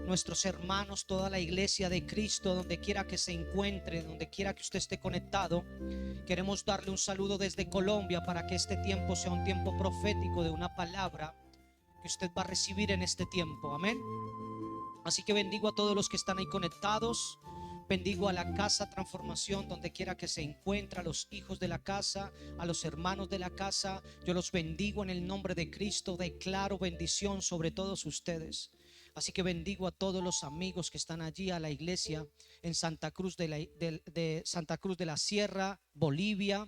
nuestros hermanos, toda la iglesia de Cristo, donde quiera que se encuentre, donde quiera que usted esté conectado. Queremos darle un saludo desde Colombia para que este tiempo sea un tiempo profético de una palabra que usted va a recibir en este tiempo. Amén. Así que bendigo a todos los que están ahí conectados. Bendigo a la Casa Transformación, donde quiera que se encuentre, a los hijos de la casa, a los hermanos de la casa. Yo los bendigo en el nombre de Cristo. Declaro bendición sobre todos ustedes. Así que bendigo a todos los amigos que están allí, a la iglesia en Santa Cruz de Santa Cruz de la Sierra, Bolivia,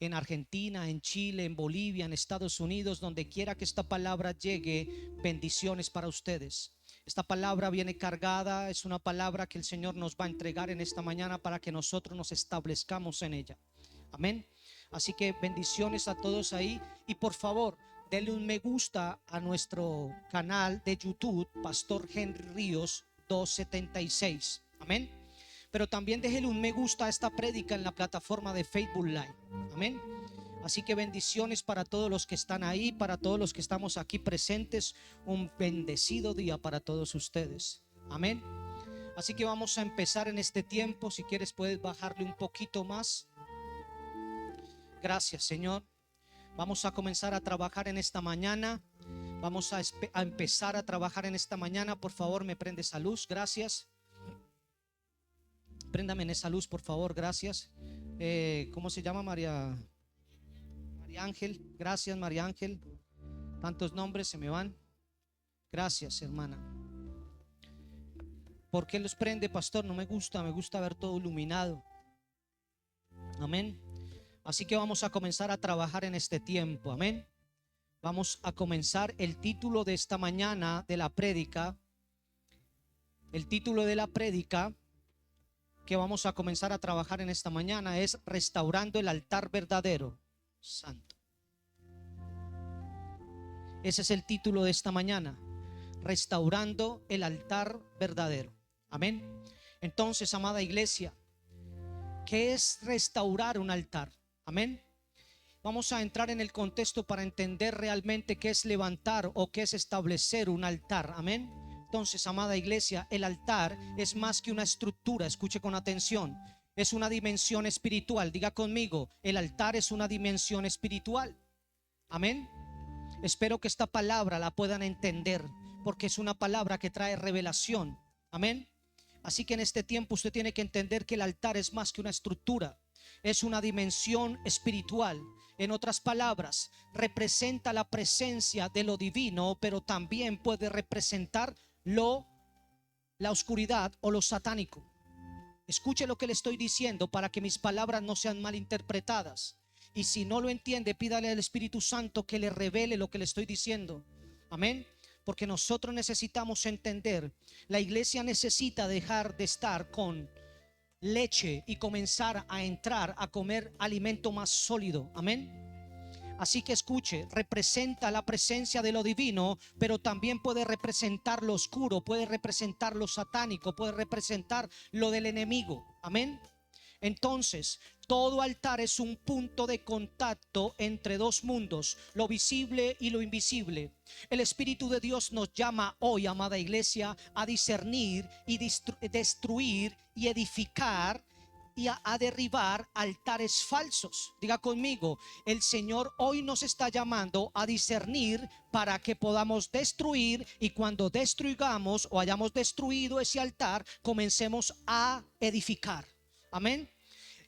en Argentina, en Chile, en Bolivia, en Estados Unidos, donde quiera que esta palabra llegue. Bendiciones para ustedes. Esta palabra viene cargada, es una palabra que el Señor nos va a entregar en esta mañana para que nosotros nos establezcamos en ella. Amén. Así que bendiciones a todos ahí, y por favor, denle un me gusta a nuestro canal de YouTube, Pastor Henry Ríos 276. Amén. Pero también déjele un me gusta a esta prédica en la plataforma de Facebook Live. Amén. Así que bendiciones para todos los que están ahí, para todos los que estamos aquí presentes. Un bendecido día para todos ustedes. Amén. Así que vamos a empezar en este tiempo. Si quieres puedes bajarle un poquito más. Gracias, Señor. Vamos a comenzar a trabajar en esta mañana. Vamos a empezar a trabajar en esta mañana. Por favor, me prende esa luz. Gracias. Préndame en esa luz, por favor. Gracias. ¿Cómo se llama? María Ángel. Gracias, María Ángel. Tantos nombres se me van. Gracias, hermana. ¿Por qué los prende, pastor? No me gusta. Me gusta ver todo iluminado. Amén. Así que vamos a comenzar a trabajar en este tiempo. Amén. Vamos a comenzar. El título de esta mañana de la prédica, el título de la prédica que vamos a comenzar a trabajar en esta mañana es Restaurando el altar verdadero. Santo. Ese es el título de esta mañana. Restaurando el altar verdadero. Amén. Entonces, amada iglesia, ¿qué es restaurar un altar? Amén. Vamos a entrar en el contexto para entender realmente qué es levantar o qué es establecer un altar. Amén. Entonces, amada iglesia, el altar es más que una estructura. Escuche con atención. Es una dimensión espiritual. Diga conmigo, el altar es una dimensión espiritual. Amén. Espero que esta palabra la puedan entender, porque es una palabra que trae revelación. Amén. Así que en este tiempo usted tiene que entender que el altar es más que una estructura. Es una dimensión espiritual. En otras palabras, representa la presencia de lo divino, pero también puede representar la oscuridad o lo satánico. Escuche lo que le estoy diciendo para que mis palabras no sean malinterpretadas. Y si no lo entiende, pídale al Espíritu Santo que le revele lo que le estoy diciendo. Amén. Porque nosotros necesitamos entender. La iglesia necesita dejar de estar con leche y comenzar a entrar a comer alimento más sólido. Amén. Así que escuche, representa la presencia de lo divino, pero también puede representar lo oscuro, puede representar lo satánico, puede representar lo del enemigo. Amén. Entonces, todo altar es un punto de contacto entre dos mundos, lo visible y lo invisible. El Espíritu de Dios nos llama hoy, amada iglesia, a discernir y destruir y edificar y a derribar altares falsos. Diga conmigo, el Señor hoy nos está llamando a discernir para que podamos destruir, y cuando destruyamos o hayamos destruido ese altar, comencemos a edificar. Amén.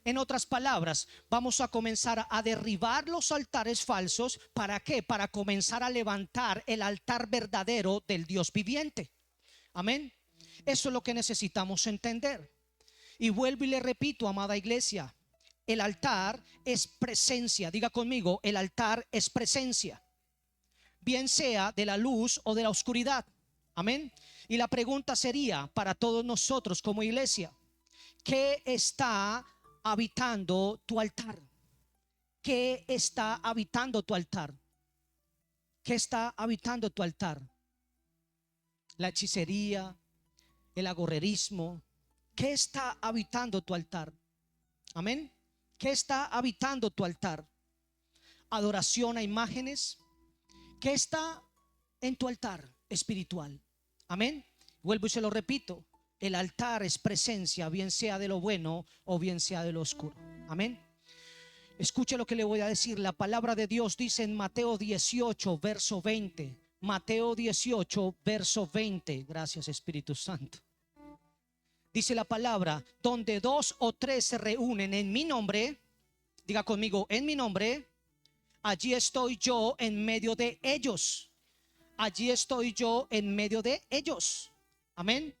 En otras palabras, vamos a comenzar a derribar los altares falsos. ¿Para qué? Para comenzar a levantar el altar verdadero del Dios viviente. Amén. Eso es lo que necesitamos entender. Y vuelvo y le repito, amada iglesia, el altar es presencia. Diga conmigo, el altar es presencia, bien sea de la luz o de la oscuridad. Amén. Y la pregunta sería para todos nosotros como iglesia: ¿qué está habitando tu altar? ¿Qué está habitando tu altar? ¿Qué está habitando tu altar? La hechicería, el agorrerismo. ¿Qué está habitando tu altar? Amén. ¿Qué está habitando tu altar? Adoración a imágenes. ¿Qué está en tu altar espiritual? Amén. Vuelvo y se lo repito. El altar es presencia, bien sea de lo bueno o bien sea de lo oscuro. Amén. Escuche lo que le voy a decir. La palabra de Dios dice en Mateo 18, verso 20. Mateo 18, verso 20. Gracias, Espíritu Santo. Dice la palabra: donde dos o tres se reúnen en mi nombre, diga conmigo, en mi nombre, allí estoy yo en medio de ellos. Allí estoy yo en medio de ellos. Amén.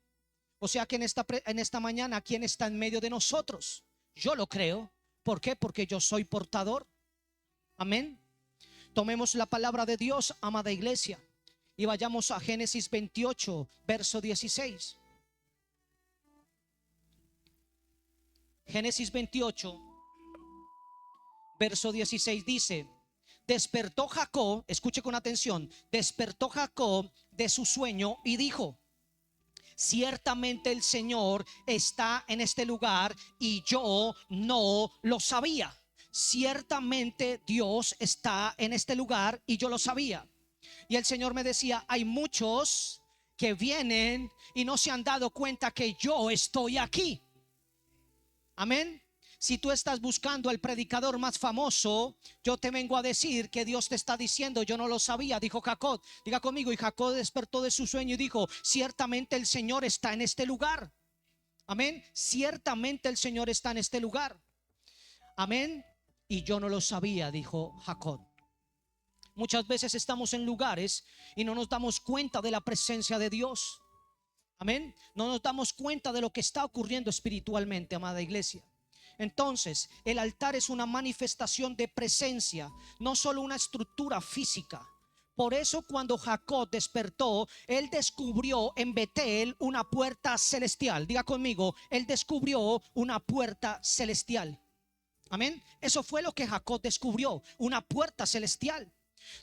O sea que en esta mañana, ¿quién está en medio de nosotros? Yo lo creo. ¿Por qué? Porque yo soy portador. Amén. Tomemos la palabra de Dios, amada iglesia, y vayamos a Génesis 28, verso 16. Génesis 28, verso 16 dice: despertó Jacob, escuche con atención, despertó Jacob de su sueño y dijo: ciertamente el Señor está en este lugar y yo no lo sabía. Ciertamente Dios está en este lugar y yo lo sabía. Y el Señor me decía: hay muchos que vienen y no se han dado cuenta que yo estoy aquí. Amén. Si tú estás buscando al predicador más famoso, yo te vengo a decir que Dios te está diciendo: yo no lo sabía, dijo Jacob. Diga conmigo: y Jacob despertó de su sueño y dijo: ciertamente el Señor está en este lugar. Amén. Ciertamente el Señor está en este lugar. Amén. Y yo no lo sabía, dijo Jacob. Muchas veces estamos en lugares y no nos damos cuenta de la presencia de Dios. Amén. No nos damos cuenta de lo que está ocurriendo espiritualmente, amada iglesia. Entonces, el altar es una manifestación de presencia, no solo una estructura física. Por eso cuando Jacob despertó, él descubrió en Betel una puerta celestial. Diga conmigo: él descubrió una puerta celestial. Amén. Eso fue lo que Jacob descubrió, una puerta celestial.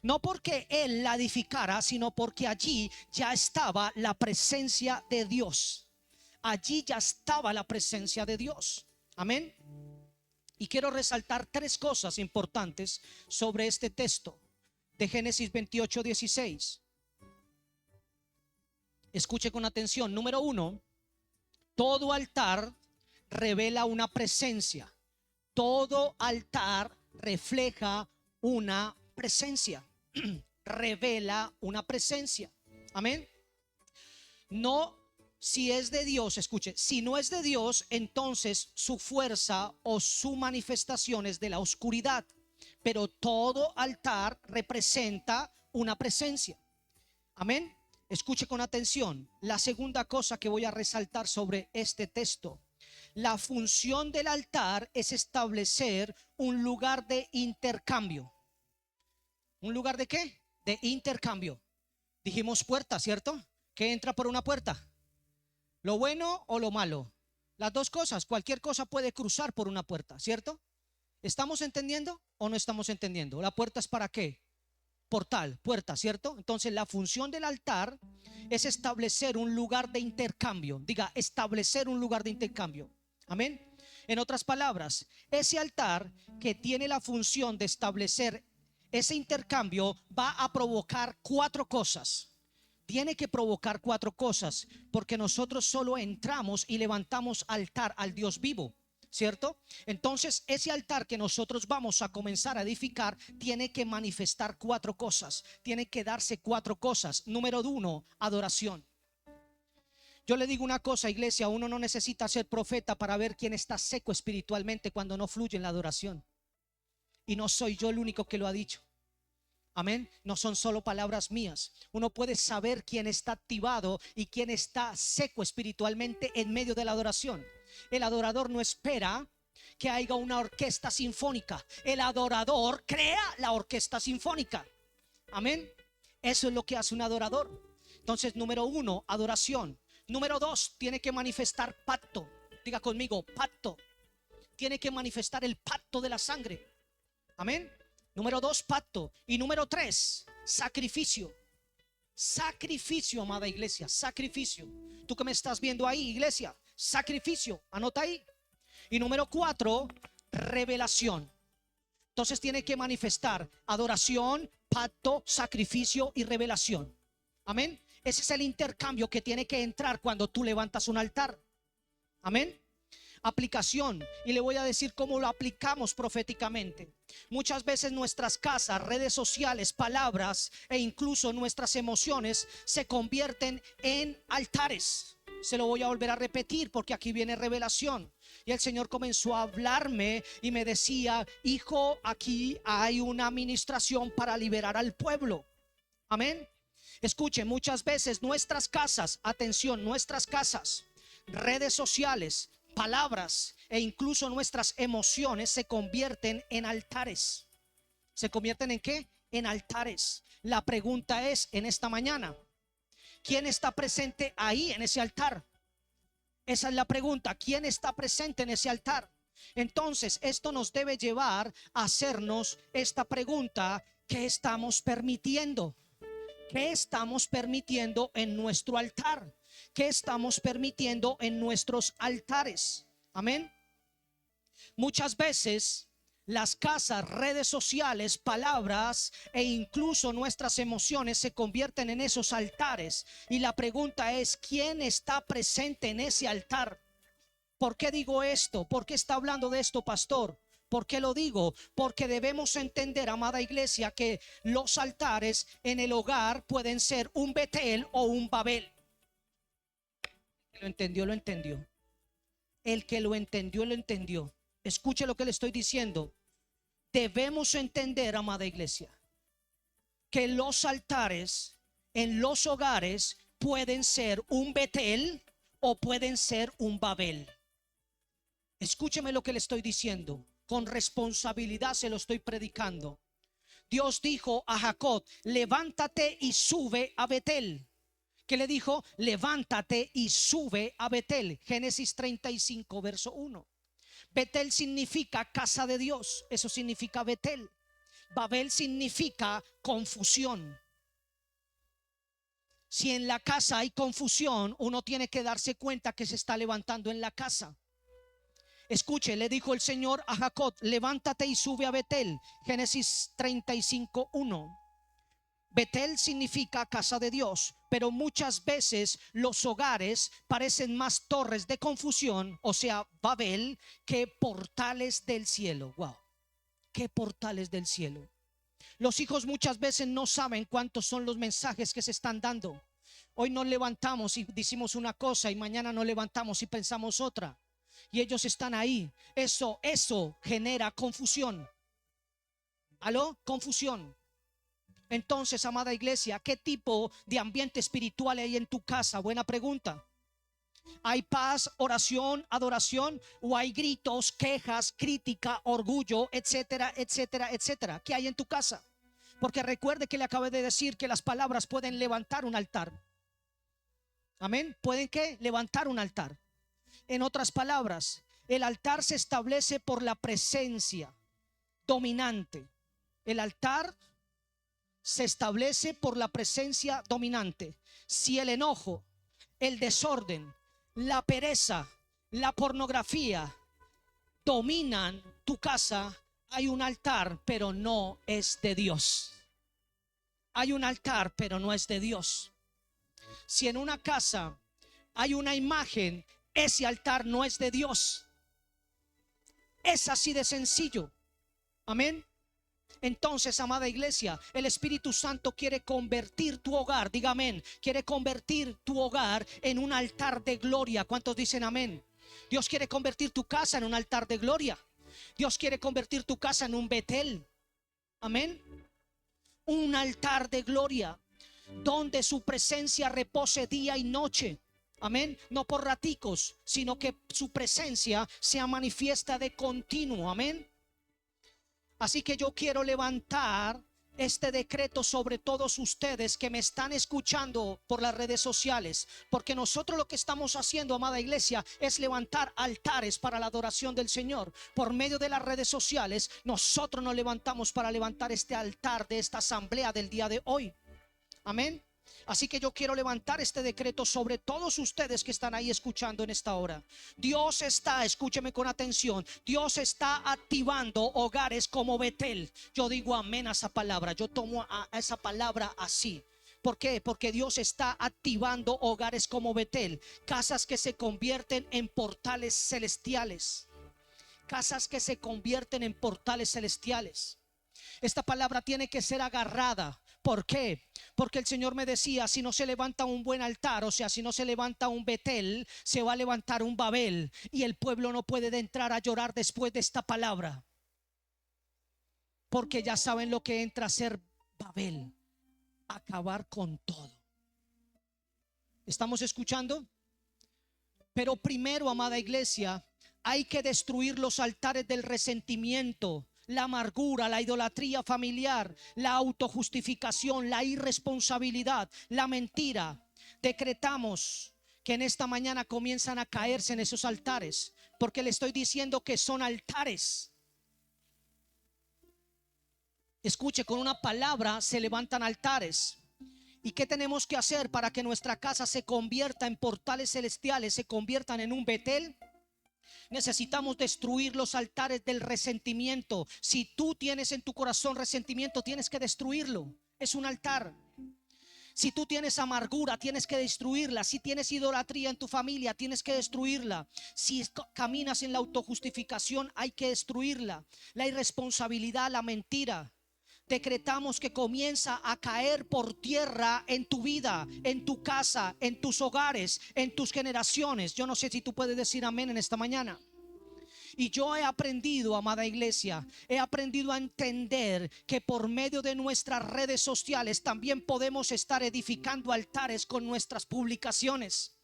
No porque él la edificara, sino porque allí ya estaba la presencia de Dios. Allí ya estaba la presencia de Dios. Amén. Y quiero resaltar tres cosas importantes sobre este texto de Génesis 28, 16. Escuche con atención. Número uno: todo altar revela una presencia. Todo altar refleja una presencia. Revela una presencia. Amén. No, si es de Dios, escuche, si no es de Dios, entonces su fuerza o su manifestación es de la oscuridad. Pero todo altar representa una presencia. Amén. Escuche con atención. La segunda cosa que voy a resaltar sobre este texto: la función del altar es establecer un lugar de intercambio. ¿Un lugar de qué? De intercambio. Dijimos puerta, ¿cierto? ¿Qué entra por una puerta? ¿Lo bueno o lo malo? Las dos cosas. Cualquier cosa puede cruzar por una puerta, ¿cierto? ¿Estamos entendiendo o no estamos entendiendo? ¿La puerta es para qué? Portal, puerta, ¿cierto? Entonces la función del altar es establecer un lugar de intercambio. Diga: establecer un lugar de intercambio. Amén. En otras palabras, ese altar que tiene la función de establecer ese intercambio va a provocar cuatro cosas. Tiene que provocar cuatro cosas, porque nosotros solo entramos y levantamos altar al Dios vivo, ¿cierto? Entonces ese altar que nosotros vamos a comenzar a edificar tiene que manifestar cuatro cosas. Tiene que darse cuatro cosas. Número uno: adoración. Yo le digo una cosa, iglesia: uno no necesita ser profeta para ver quién está seco espiritualmente cuando no fluye en la adoración. Y no soy yo el único que lo ha dicho. Amén. No son solo palabras mías. Uno puede saber quién está activado y quién está seco espiritualmente en medio de la adoración. El adorador no espera que haya una orquesta sinfónica. El adorador crea la orquesta sinfónica. Amén. Eso es lo que hace un adorador. Entonces, número uno: adoración. Número dos: tiene que manifestar pacto. Diga conmigo: pacto. Tiene que manifestar el pacto de la sangre. Amén. Número dos: pacto. Y número tres: sacrificio. Sacrificio, amada iglesia, sacrificio. Tú que me estás viendo ahí, iglesia, sacrificio, anota ahí. Y número cuatro: revelación. Entonces tiene que manifestar adoración, pacto, sacrificio y revelación. Amén. Ese es el intercambio que tiene que entrar cuando tú levantas un altar. Amén. Aplicación, y le voy a decir cómo lo aplicamos proféticamente. Muchas veces nuestras casas, redes sociales, palabras e incluso nuestras emociones se convierten en altares. Se lo voy a volver a repetir porque aquí viene revelación. Y el Señor comenzó a hablarme y me decía: hijo, aquí hay una administración para liberar al pueblo. Amén. Escuchen, muchas veces nuestras casas, atención, nuestras casas, redes sociales, palabras e incluso nuestras emociones se convierten en altares. ¿Se convierten en qué? En altares. La pregunta es en esta mañana: ¿quién está presente ahí en ese altar? Esa es la pregunta. ¿Quién está presente en ese altar? Entonces esto nos debe llevar a hacernos esta pregunta: ¿qué estamos permitiendo? ¿Qué estamos permitiendo en nuestro altar? ¿Qué estamos permitiendo en nuestros altares? Amén. Muchas veces las casas, redes sociales, palabras e incluso nuestras emociones se convierten en esos altares. Y la pregunta es: ¿quién está presente en ese altar? ¿Por qué digo esto? ¿Por qué está hablando de esto, pastor? ¿Por qué lo digo? Porque debemos entender, amada iglesia, que los altares en el hogar pueden ser un Betel o un Babel. ¿Lo entendió? Lo entendió. El que lo entendió, lo entendió. Escuche lo que le estoy diciendo. Debemos entender, amada iglesia, que los altares en los hogares pueden ser un Betel o pueden ser un Babel. Escúcheme lo que le estoy diciendo. Con responsabilidad se lo estoy predicando. Dios dijo a Jacob: levántate y sube a Betel. ¿Qué le dijo? Levántate y sube a Betel. Génesis 35 verso 1. Betel significa casa de Dios. Eso significa Betel. Babel significa confusión. Si en la casa hay confusión, uno tiene que darse cuenta que se está levantando en la casa. Escuche, le dijo el Señor a Jacob: levántate y sube a Betel. Génesis 35 1. Betel significa casa de Dios, pero muchas veces los hogares parecen más torres de confusión, o sea, Babel, que portales del cielo. Wow, qué portales del cielo. Los hijos muchas veces no saben cuántos son los mensajes que se están dando. Hoy nos levantamos y decimos una cosa y mañana nos levantamos y pensamos otra. Y ellos están ahí. Eso genera confusión. ¿Aló? Confusión. Entonces, amada iglesia, ¿qué tipo de ambiente espiritual hay en tu casa? Buena pregunta. ¿Hay paz, oración, adoración? ¿O hay gritos, quejas, crítica, orgullo, etcétera, etcétera, etcétera? ¿Qué hay en tu casa? Porque recuerde que le acabé de decir que las palabras pueden levantar un altar. Amén. ¿Pueden qué? Levantar un altar. En otras palabras, el altar se establece por la presencia dominante. El altar se establece por la presencia dominante. Si el enojo, el desorden, la pereza, la pornografía dominan tu casa, hay un altar, pero no es de Dios. Hay un altar, pero no es de Dios. Si en una casa hay una imagen, ese altar no es de Dios. Es así de sencillo. Amén. Entonces, amada iglesia, el Espíritu Santo quiere convertir tu hogar, diga amén, quiere convertir tu hogar en un altar de gloria. ¿Cuántos dicen amén? Dios quiere convertir tu casa en un altar de gloria. Dios quiere convertir tu casa en un Betel. Amén. Un altar de gloria donde su presencia repose día y noche. Amén. No por raticos, sino que su presencia sea manifiesta de continuo. Amén. Así que yo quiero levantar este decreto sobre todos ustedes que me están escuchando por las redes sociales, porque nosotros lo que estamos haciendo, amada iglesia, es levantar altares para la adoración del Señor. Por medio de las redes sociales, nosotros nos levantamos para levantar este altar de esta asamblea del día de hoy. Amén. Así que yo quiero levantar este decreto sobre todos ustedes que están ahí escuchando en esta hora. Dios está, escúcheme con atención, Dios está activando hogares como Betel. Yo digo amén a esa palabra, yo tomo a esa palabra así. ¿Por qué? Porque Dios está activando hogares como Betel, casas que se convierten en portales celestiales. Casas que se convierten en portales celestiales. Esta palabra tiene que ser agarrada. ¿Por qué? Porque el Señor me decía, si no se levanta un buen altar, o sea, si no se levanta un Betel, se va a levantar un Babel, y el pueblo no puede entrar a llorar después de esta palabra, porque ya saben lo que entra a ser Babel, acabar con todo. ¿Estamos escuchando? Pero primero, amada iglesia, hay que destruir los altares del resentimiento, la amargura, la idolatría familiar, la autojustificación, la irresponsabilidad, la mentira. Decretamos que en esta mañana comienzan a caerse en esos altares, porque le estoy diciendo que son altares. Escuche, con una palabra se levantan altares. ¿Y qué tenemos que hacer para que nuestra casa se convierta en portales celestiales, se conviertan en un Betel? Necesitamos destruir los altares del resentimiento. Si tú tienes en tu corazón resentimiento, tienes que destruirlo. Es un altar. Si tú tienes amargura, tienes que destruirla. Si tienes idolatría en tu familia, tienes que destruirla. Si caminas en la autojustificación, hay que destruirla. La irresponsabilidad, la mentira. Decretamos que comienza a caer por tierra en tu vida, en tu casa, en tus hogares, en tus generaciones. Yo no sé si tú puedes decir amén en esta mañana. Y yo he aprendido, amada iglesia, he aprendido a entender que por medio de nuestras redes sociales también podemos estar edificando altares con nuestras publicaciones.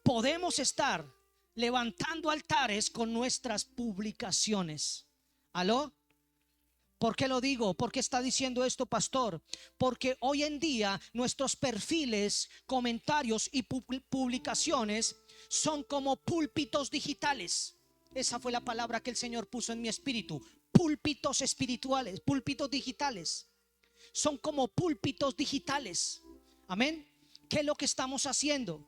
Podemos estar levantando altares con nuestras publicaciones. ¿Aló? ¿Por qué lo digo? ¿Por qué está diciendo esto, pastor? Porque hoy en día nuestros perfiles, comentarios y publicaciones son como púlpitos digitales. Esa fue la palabra que el Señor puso en mi espíritu. Púlpitos espirituales, púlpitos digitales. Son como púlpitos digitales. Amén. ¿Qué es lo que estamos haciendo?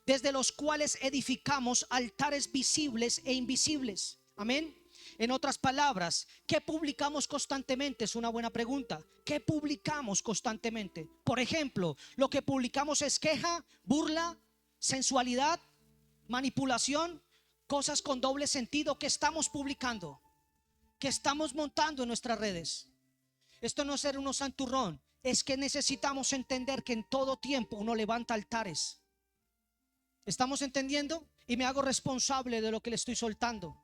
Desde los cuales edificamos altares visibles e invisibles. Amén. En otras palabras, ¿qué publicamos constantemente? Es una buena pregunta. ¿Qué publicamos constantemente? Por ejemplo, lo que publicamos es queja, burla, sensualidad, manipulación, cosas con doble sentido. ¿Qué estamos publicando? ¿Qué estamos montando en nuestras redes? Esto no es ser uno santurrón. Es que necesitamos entender que en todo tiempo uno levanta altares. ¿Estamos entendiendo? Y me hago responsable de lo que le estoy soltando.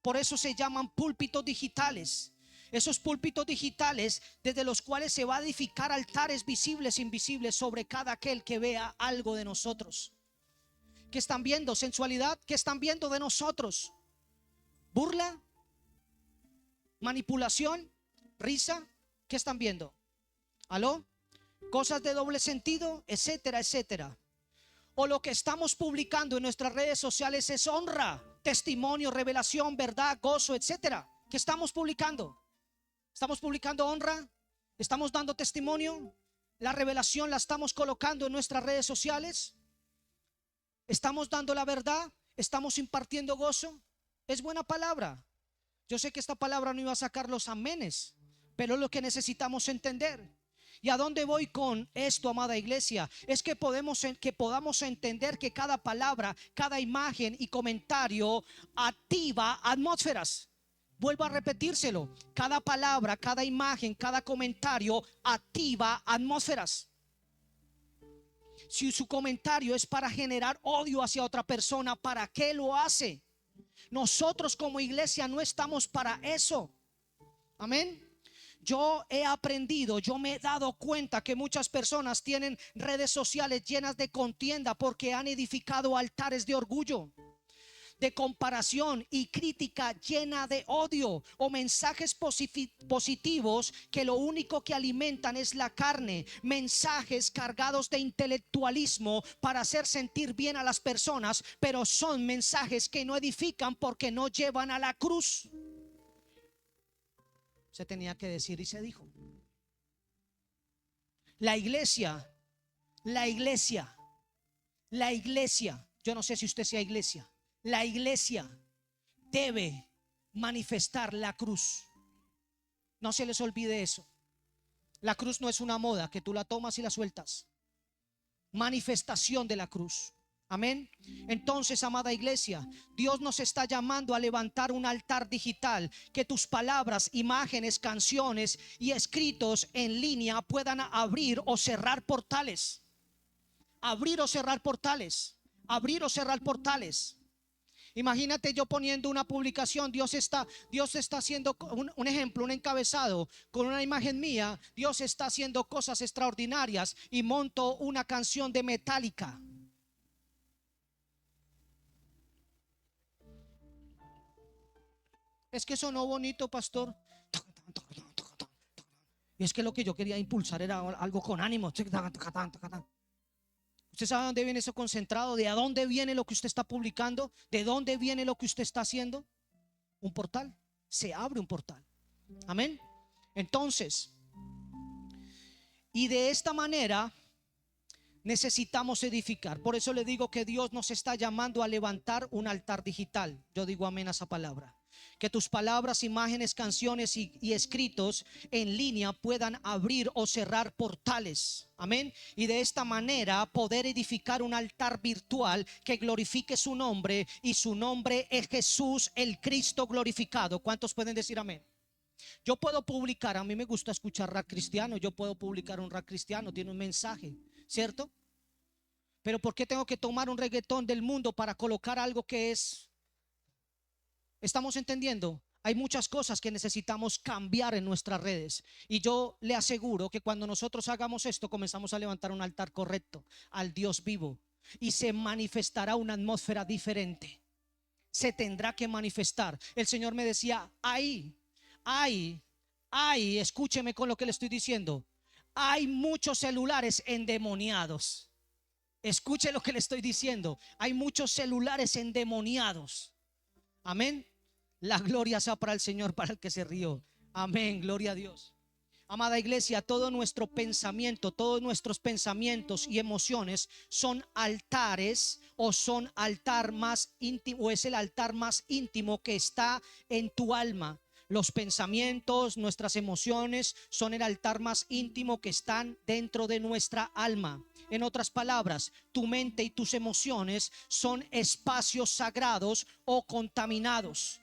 Por eso se llaman púlpitos digitales. Esos púlpitos digitales desde los cuales se va a edificar altares visibles e invisibles sobre cada aquel que vea algo de nosotros. ¿Qué están viendo? Sensualidad. ¿Qué están viendo de nosotros? Burla, manipulación, risa. ¿Qué están viendo? ¿Aló? Cosas de doble sentido, etcétera, etcétera. O lo que estamos publicando en nuestras redes sociales es honra, testimonio, revelación, verdad, gozo, etcétera. ¿Qué estamos publicando? ¿Estamos publicando honra? ¿Estamos dando testimonio? ¿La revelación la estamos colocando en nuestras redes sociales? ¿Estamos dando la verdad? ¿Estamos impartiendo gozo? Es buena palabra. Yo sé que esta palabra no iba a sacar los amenes, pero es lo que necesitamos entender. ¿Y a dónde voy con esto, amada iglesia? Es que podamos entender que cada palabra, cada imagen y comentario activa atmósferas. Vuelvo a repetírselo. Cada palabra, cada imagen, cada comentario activa atmósferas. Si su comentario es para generar odio hacia otra persona, ¿para qué lo hace? Nosotros como iglesia no estamos para eso. Amén. Yo he aprendido, yo me he dado cuenta que muchas personas tienen redes sociales llenas de contienda porque han edificado altares de orgullo, de comparación y crítica llena de odio o mensajes positivos que lo único que alimentan es la carne, mensajes cargados de intelectualismo para hacer sentir bien a las personas, pero son mensajes que no edifican porque no llevan a la cruz. Se tenía que decir y se dijo. La iglesia, yo no sé si usted sea iglesia, la iglesia debe manifestar la cruz. No se les olvide eso. La cruz no es una moda que tú la tomas y la sueltas. Manifestación de la cruz. Amén. Entonces, amada iglesia, Dios nos está llamando a levantar un altar digital, que tus palabras, imágenes, canciones y escritos en línea puedan abrir o cerrar portales. Abrir o cerrar portales. Abrir o cerrar portales. Imagínate yo poniendo una publicación, Dios está haciendo un ejemplo, un encabezado con una imagen mía. Dios está haciendo cosas extraordinarias y monto una canción de Metallica. Es que sonó bonito, pastor. Y es que lo que yo quería impulsar era algo con ánimo. ¿Usted sabe dónde viene eso concentrado? ¿De dónde viene lo que usted está publicando? ¿De dónde viene lo que usted está haciendo? Un portal. Se abre un portal. Amén. Entonces, y de esta manera necesitamos edificar. Por eso le digo que Dios nos está llamando a levantar un altar digital. Yo digo amén a esa palabra. Que tus palabras, imágenes, canciones y escritos en línea puedan abrir o cerrar portales. Amén. Y de esta manera poder edificar un altar virtual que glorifique su nombre, y su nombre es Jesús, el Cristo glorificado. ¿Cuántos pueden decir amén? Yo puedo publicar, a mí me gusta escuchar rap cristiano, yo puedo publicar un rap cristiano, tiene un mensaje, ¿cierto? Pero ¿por qué tengo que tomar un reggaetón del mundo para colocar algo que es? ¿Estamos entendiendo? Hay muchas cosas que necesitamos cambiar en nuestras redes, y yo le aseguro que cuando nosotros hagamos esto, comenzamos a levantar un altar correcto al Dios vivo, y se manifestará una atmósfera diferente. Se tendrá que manifestar. El Señor me decía, escúcheme con lo que le estoy diciendo. Hay muchos celulares endemoniados. Escuche lo que le estoy diciendo. Hay muchos celulares endemoniados. Amén. La gloria sea para el Señor, para el que se rió. Amén, gloria a Dios. Amada iglesia, todo nuestro pensamiento, todos nuestros pensamientos y emociones son altares, o son altar más íntimo, o es el altar más íntimo que está en tu alma. Los pensamientos, nuestras emociones son el altar más íntimo que están dentro de nuestra alma. En otras palabras, tu mente y tus emociones son espacios sagrados o contaminados.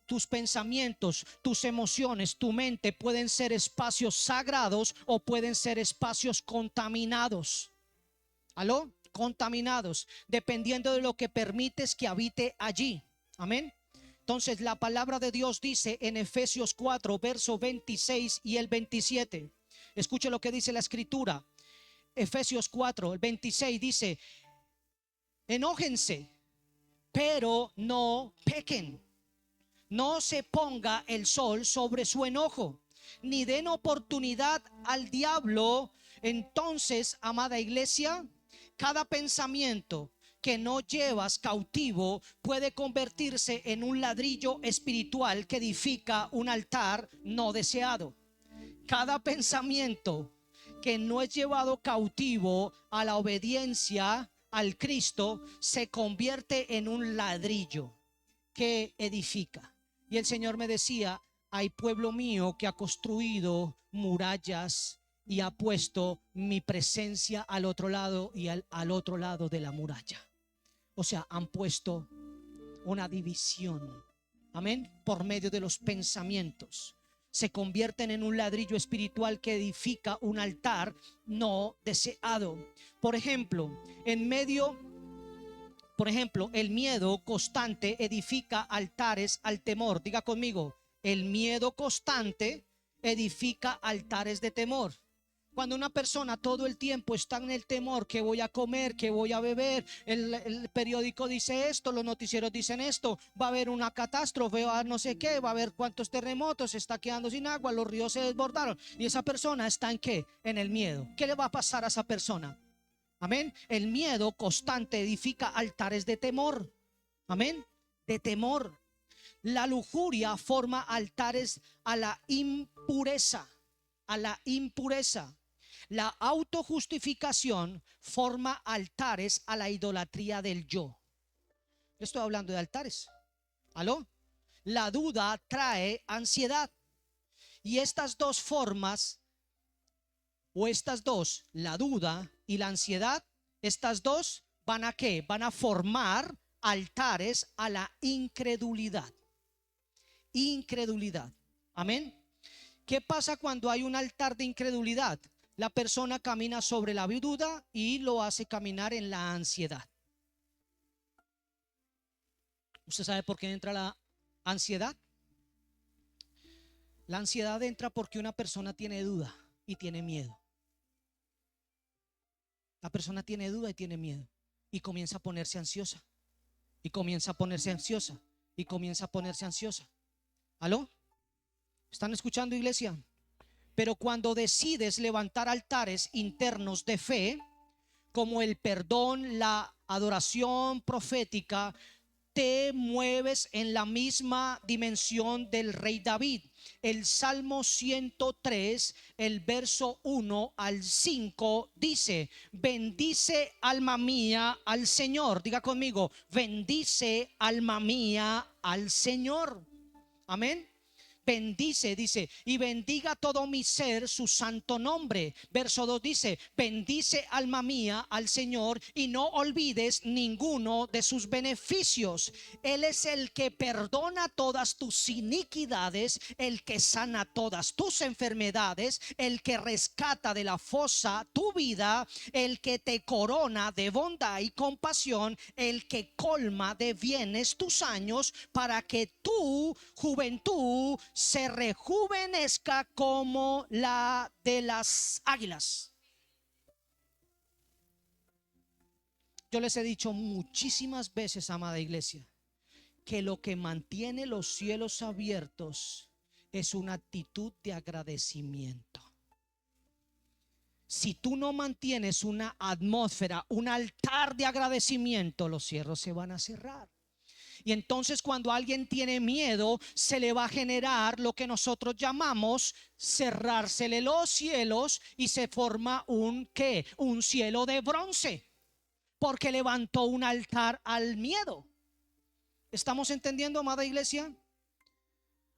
Tus pensamientos, tus emociones, tu mente pueden ser espacios sagrados o pueden ser espacios contaminados. ¿Aló? Contaminados, dependiendo de lo que permites que habite allí. Amén. Entonces la palabra de Dios dice en Efesios 4, verso 26 y el 27. Escuche lo que dice la escritura. Efesios 4, el 26 dice: enójense, pero no pequen. No se ponga el sol sobre su enojo, ni den oportunidad al diablo. Entonces, amada iglesia, cada pensamiento que no llevas cautivo puede convertirse en un ladrillo espiritual que edifica un altar no deseado. Cada pensamiento que no es llevado cautivo a la obediencia al Cristo se convierte en un ladrillo que edifica. Y el Señor me decía: hay pueblo mío que ha construido murallas y ha puesto mi presencia al otro lado y al otro lado de la muralla. O sea, han puesto una división. Amén. Por medio de los pensamientos se convierten en un ladrillo espiritual que edifica un altar no deseado. Por ejemplo, el miedo constante edifica altares al temor. Diga conmigo: el miedo constante edifica altares de temor. Cuando una persona todo el tiempo está en el temor, que voy a comer, que voy a beber, el periódico dice esto, los noticieros dicen esto, va a haber una catástrofe, va a haber no sé qué, va a haber cuántos terremotos, se está quedando sin agua, los ríos se desbordaron, y esa persona está ¿en qué? En el miedo. ¿Qué le va a pasar a esa persona? Amén. El miedo constante edifica altares de temor. Amén. De temor. La lujuria forma altares a la impureza. A la impureza. La autojustificación forma altares a la idolatría del yo. Estoy hablando de altares. ¿Aló? La duda trae ansiedad. Y estas dos formas o estas dos, la duda y la ansiedad, estas dos van a ¿qué? Van a formar altares a la incredulidad. Incredulidad. Amén. ¿Qué pasa cuando hay un altar de incredulidad? La persona camina sobre la duda y lo hace caminar en la ansiedad. ¿Usted sabe por qué entra la ansiedad? La ansiedad entra porque una persona tiene duda y tiene miedo. La persona tiene duda y tiene miedo y comienza a ponerse ansiosa. Y comienza a ponerse ansiosa. Y comienza a ponerse ansiosa. ¿Aló? ¿Están escuchando, iglesia? Pero cuando decides levantar altares internos de fe, como el perdón, la adoración profética, te mueves en la misma dimensión del rey David. El Salmo 103, el verso 1 al 5 dice: bendice alma mía al Señor. Diga conmigo: bendice alma mía al Señor. Amén. Bendice, dice, y bendiga todo mi ser su santo nombre. Verso 2 dice: bendice alma mía al Señor y no olvides ninguno de sus beneficios. Él es el que perdona todas tus iniquidades, el que sana todas tus enfermedades, el que rescata de la fosa tu vida, el que te corona de bondad y compasión, el que colma de bienes tus años, para que tu juventud se rejuvenezca como la de las águilas. Yo les he dicho muchísimas veces, amada iglesia, que lo que mantiene los cielos abiertos es una actitud de agradecimiento. Si tú no mantienes una atmósfera, un altar de agradecimiento, los cielos se van a cerrar. Y entonces cuando alguien tiene miedo, se le va a generar lo que nosotros llamamos cerrársele los cielos, y se forma un ¿qué? Un cielo de bronce, porque levantó un altar al miedo. ¿Estamos entendiendo, amada iglesia?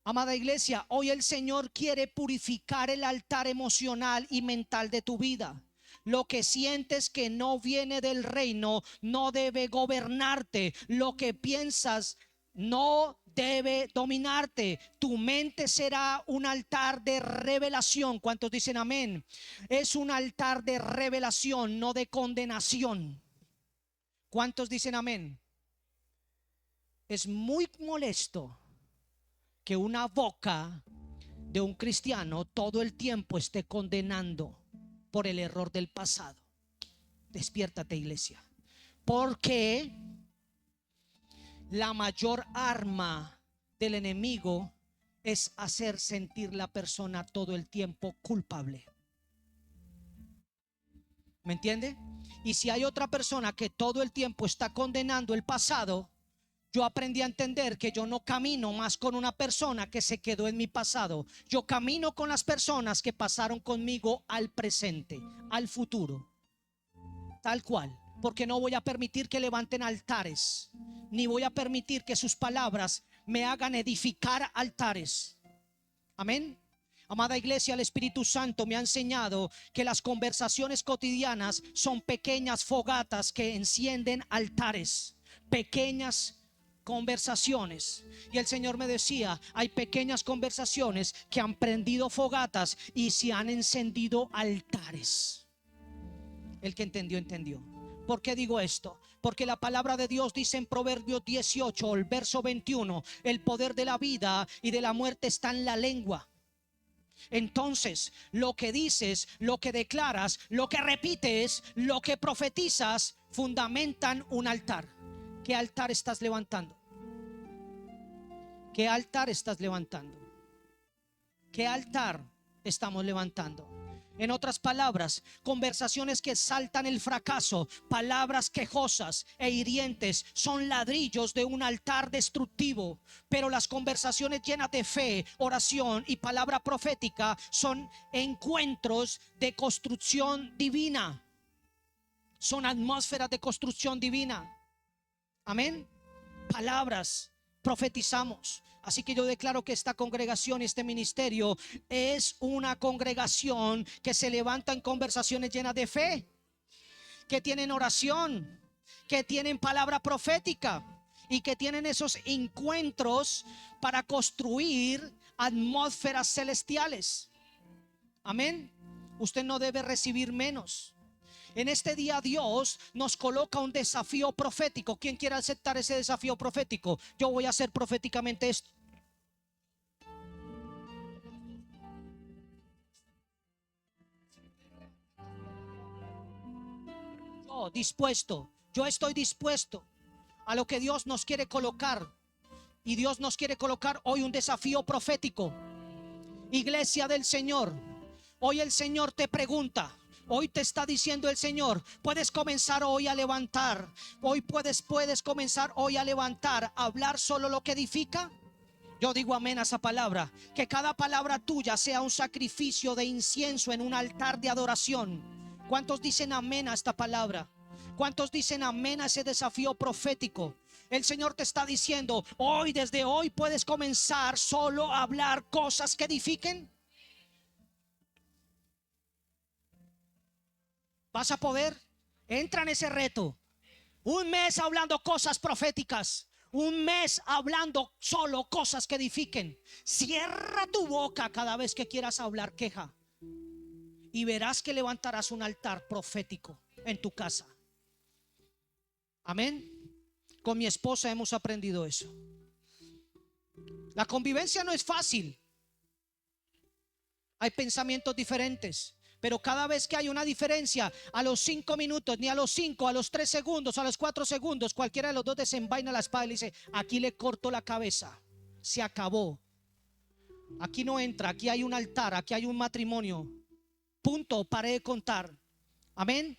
Amada iglesia, hoy el Señor quiere purificar el altar emocional y mental de tu vida. Lo que sientes que no viene del reino no debe gobernarte. Lo que piensas no debe dominarte. Tu mente será un altar de revelación. ¿Cuántos dicen amén? Es un altar de revelación, no de condenación. ¿Cuántos dicen amén? Es muy molesto que una boca de un cristiano todo el tiempo esté condenando por el error del pasado. Despiértate, iglesia, porque la mayor arma del enemigo es hacer sentir la persona todo el tiempo culpable. ¿Me entiende? Y si hay otra persona que todo el tiempo está condenando el pasado, yo aprendí a entender que yo no camino más con una persona que se quedó en mi pasado. Yo camino con las personas que pasaron conmigo al presente, al futuro, tal cual. Porque no voy a permitir que levanten altares, ni voy a permitir que sus palabras me hagan edificar altares. Amén. Amada iglesia, el Espíritu Santo me ha enseñado que las conversaciones cotidianas son pequeñas fogatas que encienden altares. Pequeñas conversaciones. Y el Señor me decía: hay pequeñas conversaciones que han prendido fogatas y se han encendido altares. El que entendió, entendió. ¿Por qué digo esto? Porque la palabra de Dios dice en Proverbios 18, el verso 21: el poder de la vida y de la muerte está en la lengua. Entonces, lo que dices, lo que declaras, lo que repites, lo que profetizas, fundamentan un altar. ¿Qué altar estás levantando? ¿Qué altar estás levantando? ¿Qué altar estamos levantando? En otras palabras, conversaciones que exaltan el fracaso, palabras quejosas e hirientes son ladrillos de un altar destructivo. Pero las conversaciones llenas de fe, oración y palabra profética son encuentros de construcción divina. Son atmósferas de construcción divina. Amén. Palabras, profetizamos. Así que yo declaro que esta congregación, este ministerio, es una congregación que se levanta en conversaciones llenas de fe, que tienen oración, que tienen palabra profética y que tienen esos encuentros para construir atmósferas celestiales. Amén. Usted no debe recibir menos. En este día Dios nos coloca un desafío profético. ¿Quién quiere aceptar ese desafío profético? Yo voy a hacer proféticamente esto. Yo estoy dispuesto a lo que Dios nos quiere colocar. Y Dios nos quiere colocar hoy un desafío profético. Iglesia del Señor, hoy el Señor te pregunta. Hoy te está diciendo el Señor, puedes comenzar hoy a levantar. Hoy puedes comenzar hoy a levantar, a hablar solo lo que edifica. Yo digo amén a esa palabra. Que cada palabra tuya sea un sacrificio de incienso en un altar de adoración. ¿Cuántos dicen amén a esta palabra? ¿Cuántos dicen amén a ese desafío profético? El Señor te está diciendo, hoy, desde hoy puedes comenzar solo a hablar cosas que edifiquen. ¿Vas a poder? Entra en ese reto. Un mes hablando cosas proféticas. Un mes hablando solo cosas que edifiquen. Cierra tu boca cada vez que quieras hablar queja. Y verás que levantarás un altar profético en tu casa. Amén. Con mi esposa hemos aprendido eso. La convivencia no es fácil. Hay pensamientos diferentes. Pero cada vez que hay una diferencia, a los 5 minutos, ni a los 5, a los 3 segundos, a los 4 segundos, cualquiera de los dos desenvaina la espada y le dice, aquí le corto la cabeza. Se acabó. Aquí no entra, aquí hay un altar, aquí hay un matrimonio. Punto, paré de contar. Amén.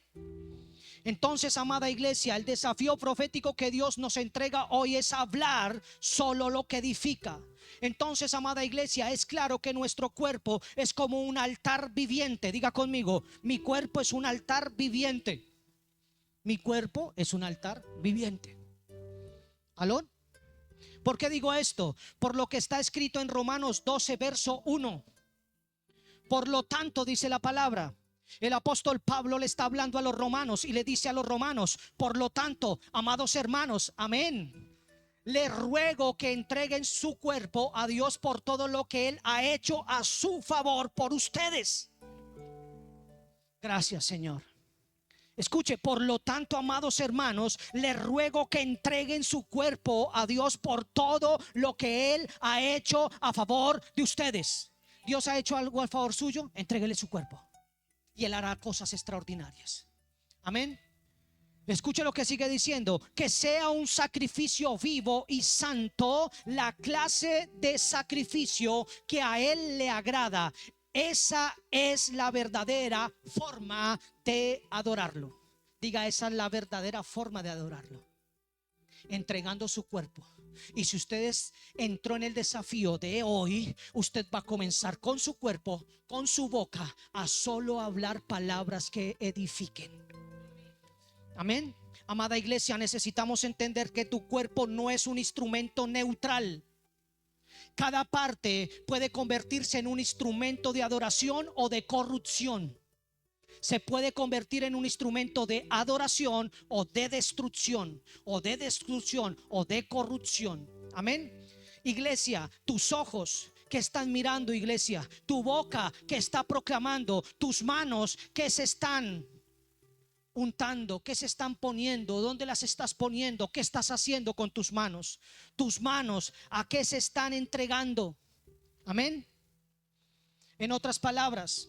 Entonces, amada iglesia, el desafío profético que Dios nos entrega hoy es hablar solo lo que edifica. Entonces, amada iglesia, es claro que nuestro cuerpo es como un altar viviente. Diga conmigo, mi cuerpo es un altar viviente. Mi cuerpo es un altar viviente. ¿Aló? ¿Por qué digo esto? Por lo que está escrito en Romanos 12, verso 1. Por lo tanto, dice la palabra, el apóstol Pablo le está hablando a los romanos y le dice a los romanos, por lo tanto, amados hermanos, amén, les ruego que entreguen su cuerpo a Dios por todo lo que Él ha hecho a su favor por ustedes. Gracias, Señor. Escuche, por lo tanto, amados hermanos, les ruego que entreguen su cuerpo a Dios por todo lo que Él ha hecho a favor de ustedes. Dios ha hecho algo a favor suyo, entréguele su cuerpo y Él hará cosas extraordinarias. Amén. Escuche lo que sigue diciendo, que sea un sacrificio vivo y santo, la clase de sacrificio que a Él le agrada. Esa es la verdadera forma de adorarlo. Diga, esa es la verdadera forma de adorarlo. Entregando su cuerpo. Y si usted entró en el desafío de hoy, usted va a comenzar con su cuerpo, con su boca, a solo hablar palabras que edifiquen. Amén. Amada iglesia, necesitamos entender que tu cuerpo no es un instrumento neutral. Cada parte puede convertirse en un instrumento de adoración o de corrupción. Se puede convertir en un instrumento de adoración o de destrucción, o de corrupción. Amén. Iglesia, tus ojos que están mirando, iglesia, tu boca que está proclamando, tus manos que se están untando, ¿qué se están poniendo? ¿Dónde las estás poniendo? ¿Qué estás haciendo con tus manos? Tus manos, ¿a qué se están entregando? Amén. En otras palabras,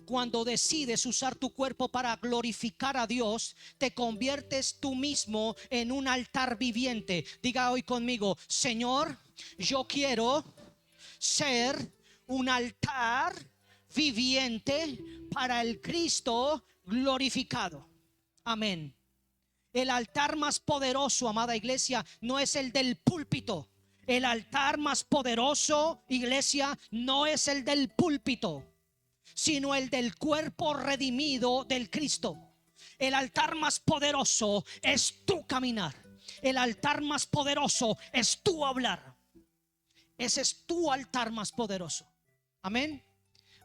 cuando decides usar tu cuerpo para glorificar a Dios, te conviertes tú mismo en un altar viviente. Diga hoy conmigo, Señor, yo quiero ser un altar viviente para el Cristo glorificado. Amén. El altar más poderoso, amada iglesia, no es el del púlpito. El altar más poderoso, iglesia, no es el del púlpito, sino el del cuerpo redimido del Cristo. El altar más poderoso es tu caminar. El altar más poderoso es tu hablar. Ese es tu altar más poderoso. Amén.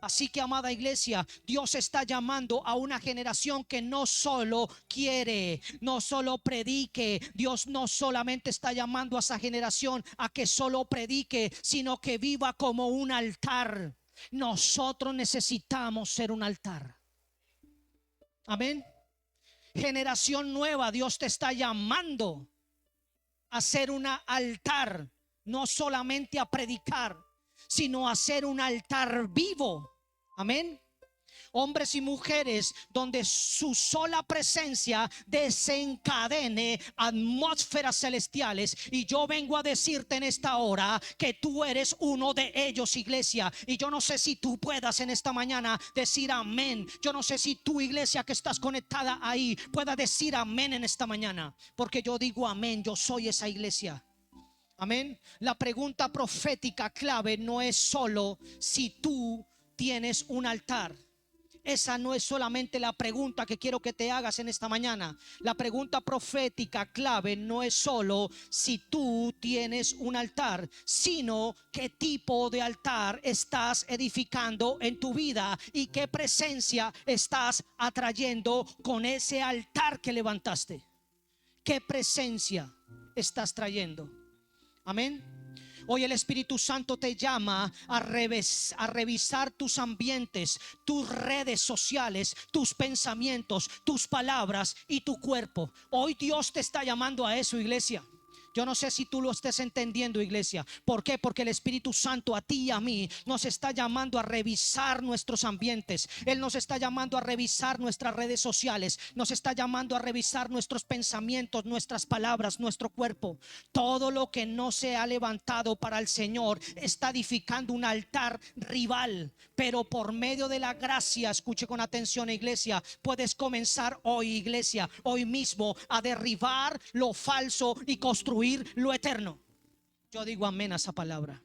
Así que, amada iglesia, Dios está llamando a una generación que no solo quiere, no solo predique. Dios no solamente está llamando a esa generación a que solo predique, sino que viva como un altar. Nosotros necesitamos ser un altar. Amén. Generación nueva, Dios te está llamando a ser un altar, no solamente a predicar, sino a ser un altar vivo. Amén. Hombres y mujeres donde su sola presencia desencadene atmósferas celestiales. Y yo vengo a decirte en esta hora que tú eres uno de ellos, iglesia. Y yo no sé si tú puedas en esta mañana decir amén. Yo no sé si tu iglesia que estás conectada ahí pueda decir amén en esta mañana, porque yo digo amén. Yo soy esa iglesia. Amén. La pregunta profética clave no es solo si tú tienes un altar. Esa no es solamente la pregunta que quiero que te hagas en esta mañana. La pregunta profética clave no es solo si tú tienes un altar, sino qué tipo de altar estás edificando en tu vida y qué presencia estás atrayendo con ese altar que levantaste. ¿Qué presencia estás trayendo? Amén. Hoy el Espíritu Santo te llama a revisar tus ambientes, tus redes sociales, tus pensamientos, tus palabras y tu cuerpo. Hoy Dios te está llamando a eso, iglesia. Yo no sé si tú lo estés entendiendo, iglesia. ¿Por qué? Porque el Espíritu Santo a ti y a mí nos está llamando a revisar nuestros ambientes. Él nos está llamando a revisar nuestras redes sociales. Nos está llamando a revisar nuestros pensamientos, nuestras palabras, nuestro cuerpo. Todo lo que no se ha levantado para el Señor está edificando un altar rival. Pero por medio de la gracia, escuche con atención, iglesia, puedes comenzar hoy, iglesia, hoy mismo a derribar lo falso y construir lo eterno. Yo digo amén a esa palabra.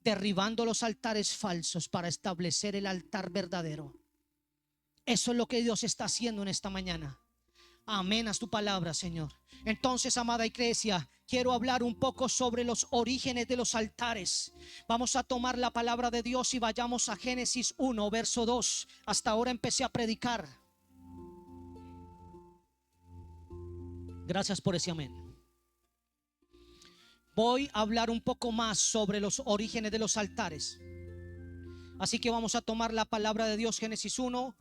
Derribando los altares falsos para establecer el altar verdadero. Eso es lo que Dios está haciendo en esta mañana. Amén a tu palabra, Señor. Entonces, amada iglesia, quiero hablar un poco sobre los orígenes de los altares. Vamos a tomar la palabra de Dios y vayamos a Génesis 1, verso 2. Hasta ahora empecé a predicar. Gracias por ese amén. Voy a hablar un poco más sobre los orígenes de los altares. Así que vamos a tomar la palabra de Dios. Génesis 1,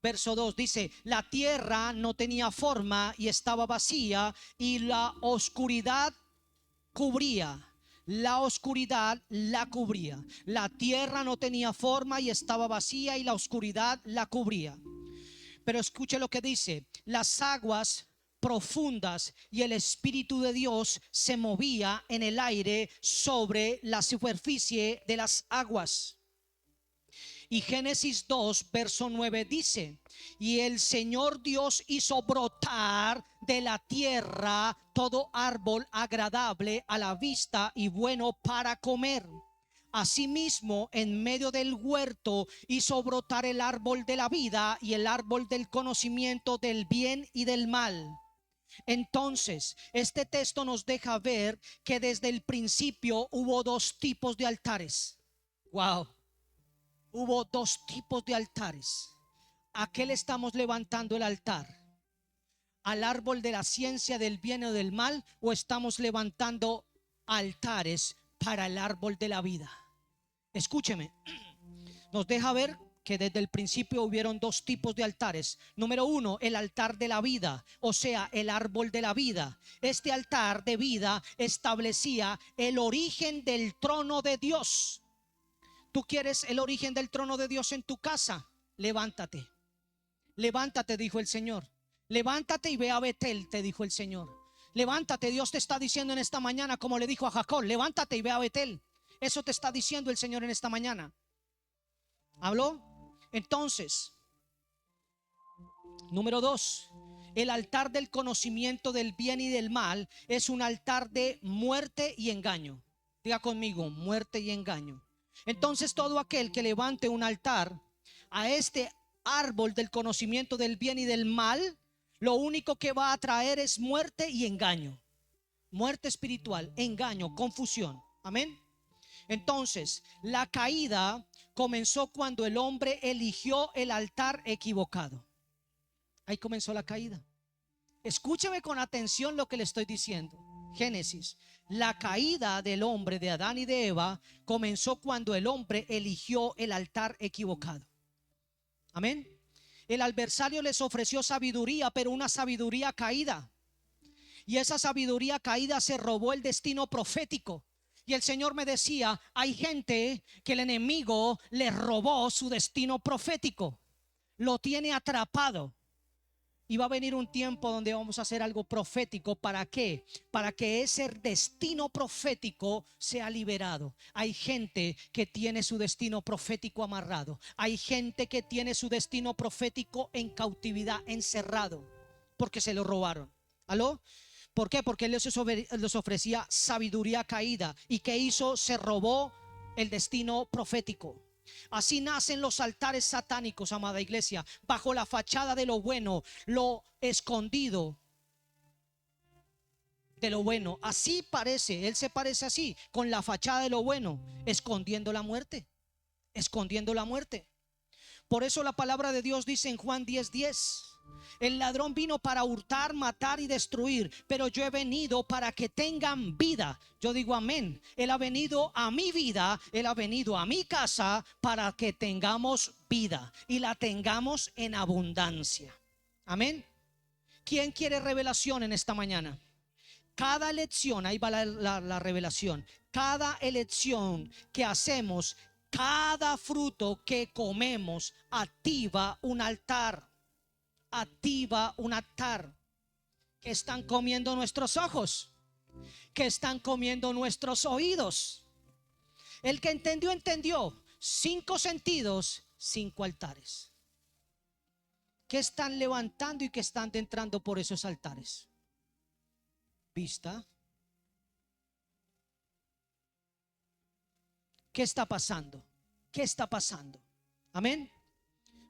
verso 2 dice: la tierra no tenía forma y estaba vacía, y la oscuridad cubría. La oscuridad la cubría. La tierra no tenía forma y estaba vacía, y la oscuridad la cubría. Pero escuche lo que dice: las aguas profundas y el Espíritu de Dios se movía en el aire sobre la superficie de las aguas. Y Génesis 2, verso 9 dice: y el Señor Dios hizo brotar de la tierra todo árbol agradable a la vista y bueno para comer. Asimismo, en medio del huerto hizo brotar el árbol de la vida y el árbol del conocimiento del bien y del mal. Entonces, este texto nos deja ver que desde el principio hubo dos tipos de altares. Wow. Hubo dos tipos de altares. ¿A qué le estamos levantando el altar? ¿Al árbol de la ciencia del bien o del mal? ¿O estamos levantando altares para el árbol de la vida? Escúcheme, nos deja ver que desde el principio hubieron dos tipos de altares. Número uno, el altar de la vida, o sea, el árbol de la vida. Este altar de vida establecía el origen del trono de Dios. ¿Tú quieres el origen del trono de Dios en tu casa? Levántate. Levántate, dijo el Señor. Levántate y ve a Betel, te dijo el Señor. Levántate, Dios te está diciendo en esta mañana, como le dijo a Jacob: levántate y ve a Betel. Eso te está diciendo el Señor en esta mañana. ¿Habló? Entonces, número 2, el altar del conocimiento del bien y del mal es un altar de muerte y engaño. Diga conmigo: muerte y engaño. Entonces, todo aquel que levante un altar a este árbol del conocimiento del bien y del mal, lo único que va a traer es muerte y engaño. Muerte espiritual, engaño, confusión. Amén. Entonces, la caída comenzó cuando el hombre eligió el altar equivocado. Ahí comenzó la caída. Escúcheme con atención lo que le estoy diciendo. Génesis. La caída del hombre, de Adán y de Eva, comenzó cuando el hombre eligió el altar equivocado. Amén. El adversario les ofreció sabiduría, pero una sabiduría caída. Y esa sabiduría caída se robó el destino profético. Y el Señor me decía, hay gente que el enemigo le robó su destino profético. Lo tiene atrapado. Y va a venir un tiempo donde vamos a hacer algo profético. ¿Para qué? Para que ese destino profético sea liberado. Hay gente que tiene su destino profético amarrado. Hay gente que tiene su destino profético en cautividad, encerrado, porque se lo robaron. ¿Aló? ¿Por qué? Porque Él les ofrecía sabiduría caída. ¿Y qué hizo? Se robó el destino profético. Así nacen los altares satánicos, amada iglesia, bajo la fachada de lo bueno, lo escondido de lo bueno. Así parece, Él se parece así, con la fachada de lo bueno, escondiendo la muerte, escondiendo la muerte. Por eso la palabra de Dios dice en Juan 10:10, el ladrón vino para hurtar, matar y destruir, pero yo he venido para que tengan vida. Yo digo amén. Él ha venido a mi vida, Él ha venido a mi casa para que tengamos vida y la tengamos en abundancia. Amén. ¿Quién quiere revelación en esta mañana? Cada elección, ahí va la revelación. Cada elección que hacemos, cada fruto que comemos, activa un altar. Activa un altar. Que están comiendo nuestros ojos, que están comiendo nuestros oídos. El que entendió, entendió. 5 sentidos, 5 altares. ¿Qué están levantando y qué están entrando por esos altares? Vista. ¿Qué está pasando? ¿Qué está pasando? Amén.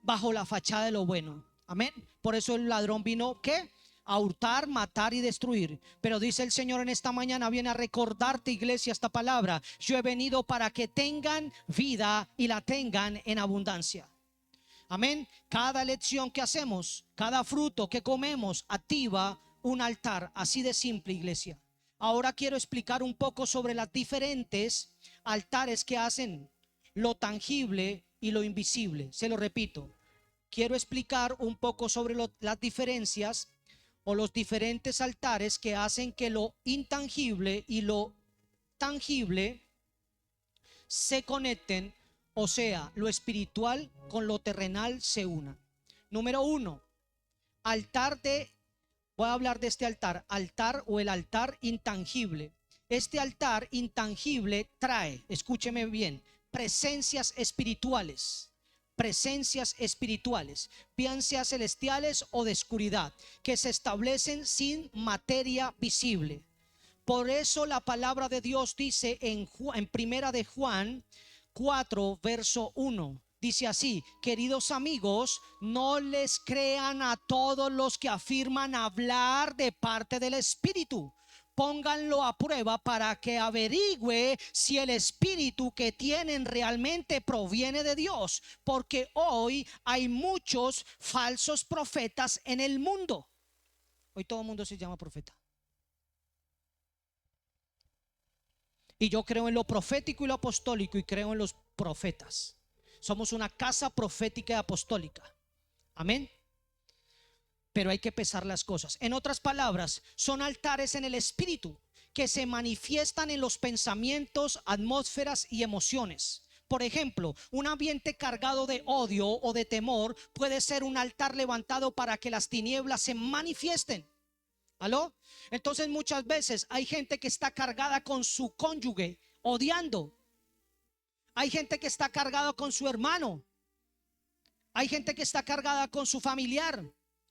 Bajo la fachada de lo bueno. Amén. Por eso el ladrón vino, ¿qué? A hurtar, matar y destruir. Pero dice el Señor en esta mañana, viene a recordarte, iglesia, esta palabra. Yo he venido para que tengan vida y la tengan en abundancia. Amén. Cada elección que hacemos, cada fruto que comemos, activa un altar. Así de simple, iglesia. Ahora quiero explicar un poco sobre las diferentes altares que hacen lo tangible y lo invisible. Se lo repito. Quiero explicar un poco sobre las diferencias o los diferentes altares que hacen que lo intangible y lo tangible se conecten, o sea, lo espiritual con lo terrenal se unan. Número 1, voy a hablar de este altar o el altar intangible. Este altar intangible trae, escúcheme bien, presencias espirituales, bien sea celestiales o de oscuridad, que se establecen sin materia visible. Por eso la palabra de Dios dice en primera de Juan 4, verso 1. Dice así: queridos amigos, no les crean a todos los que afirman hablar de parte del Espíritu. Pónganlo a prueba para que averigüe si el espíritu que tienen realmente proviene de Dios, porque hoy hay muchos falsos profetas en el mundo. Hoy todo el mundo se llama profeta. Y yo creo en lo profético y lo apostólico y creo en los profetas. Somos una casa profética y apostólica. Amén. Pero hay que pesar las cosas. En otras palabras, son altares en el espíritu que se manifiestan en los pensamientos, atmósferas y emociones. Por ejemplo, un ambiente cargado de odio o de temor puede ser un altar levantado para que las tinieblas se manifiesten. ¿Aló? Entonces muchas veces hay gente que está cargada con su cónyuge, odiando. Hay gente que está cargada con su hermano. Hay gente que está cargada con su familiar.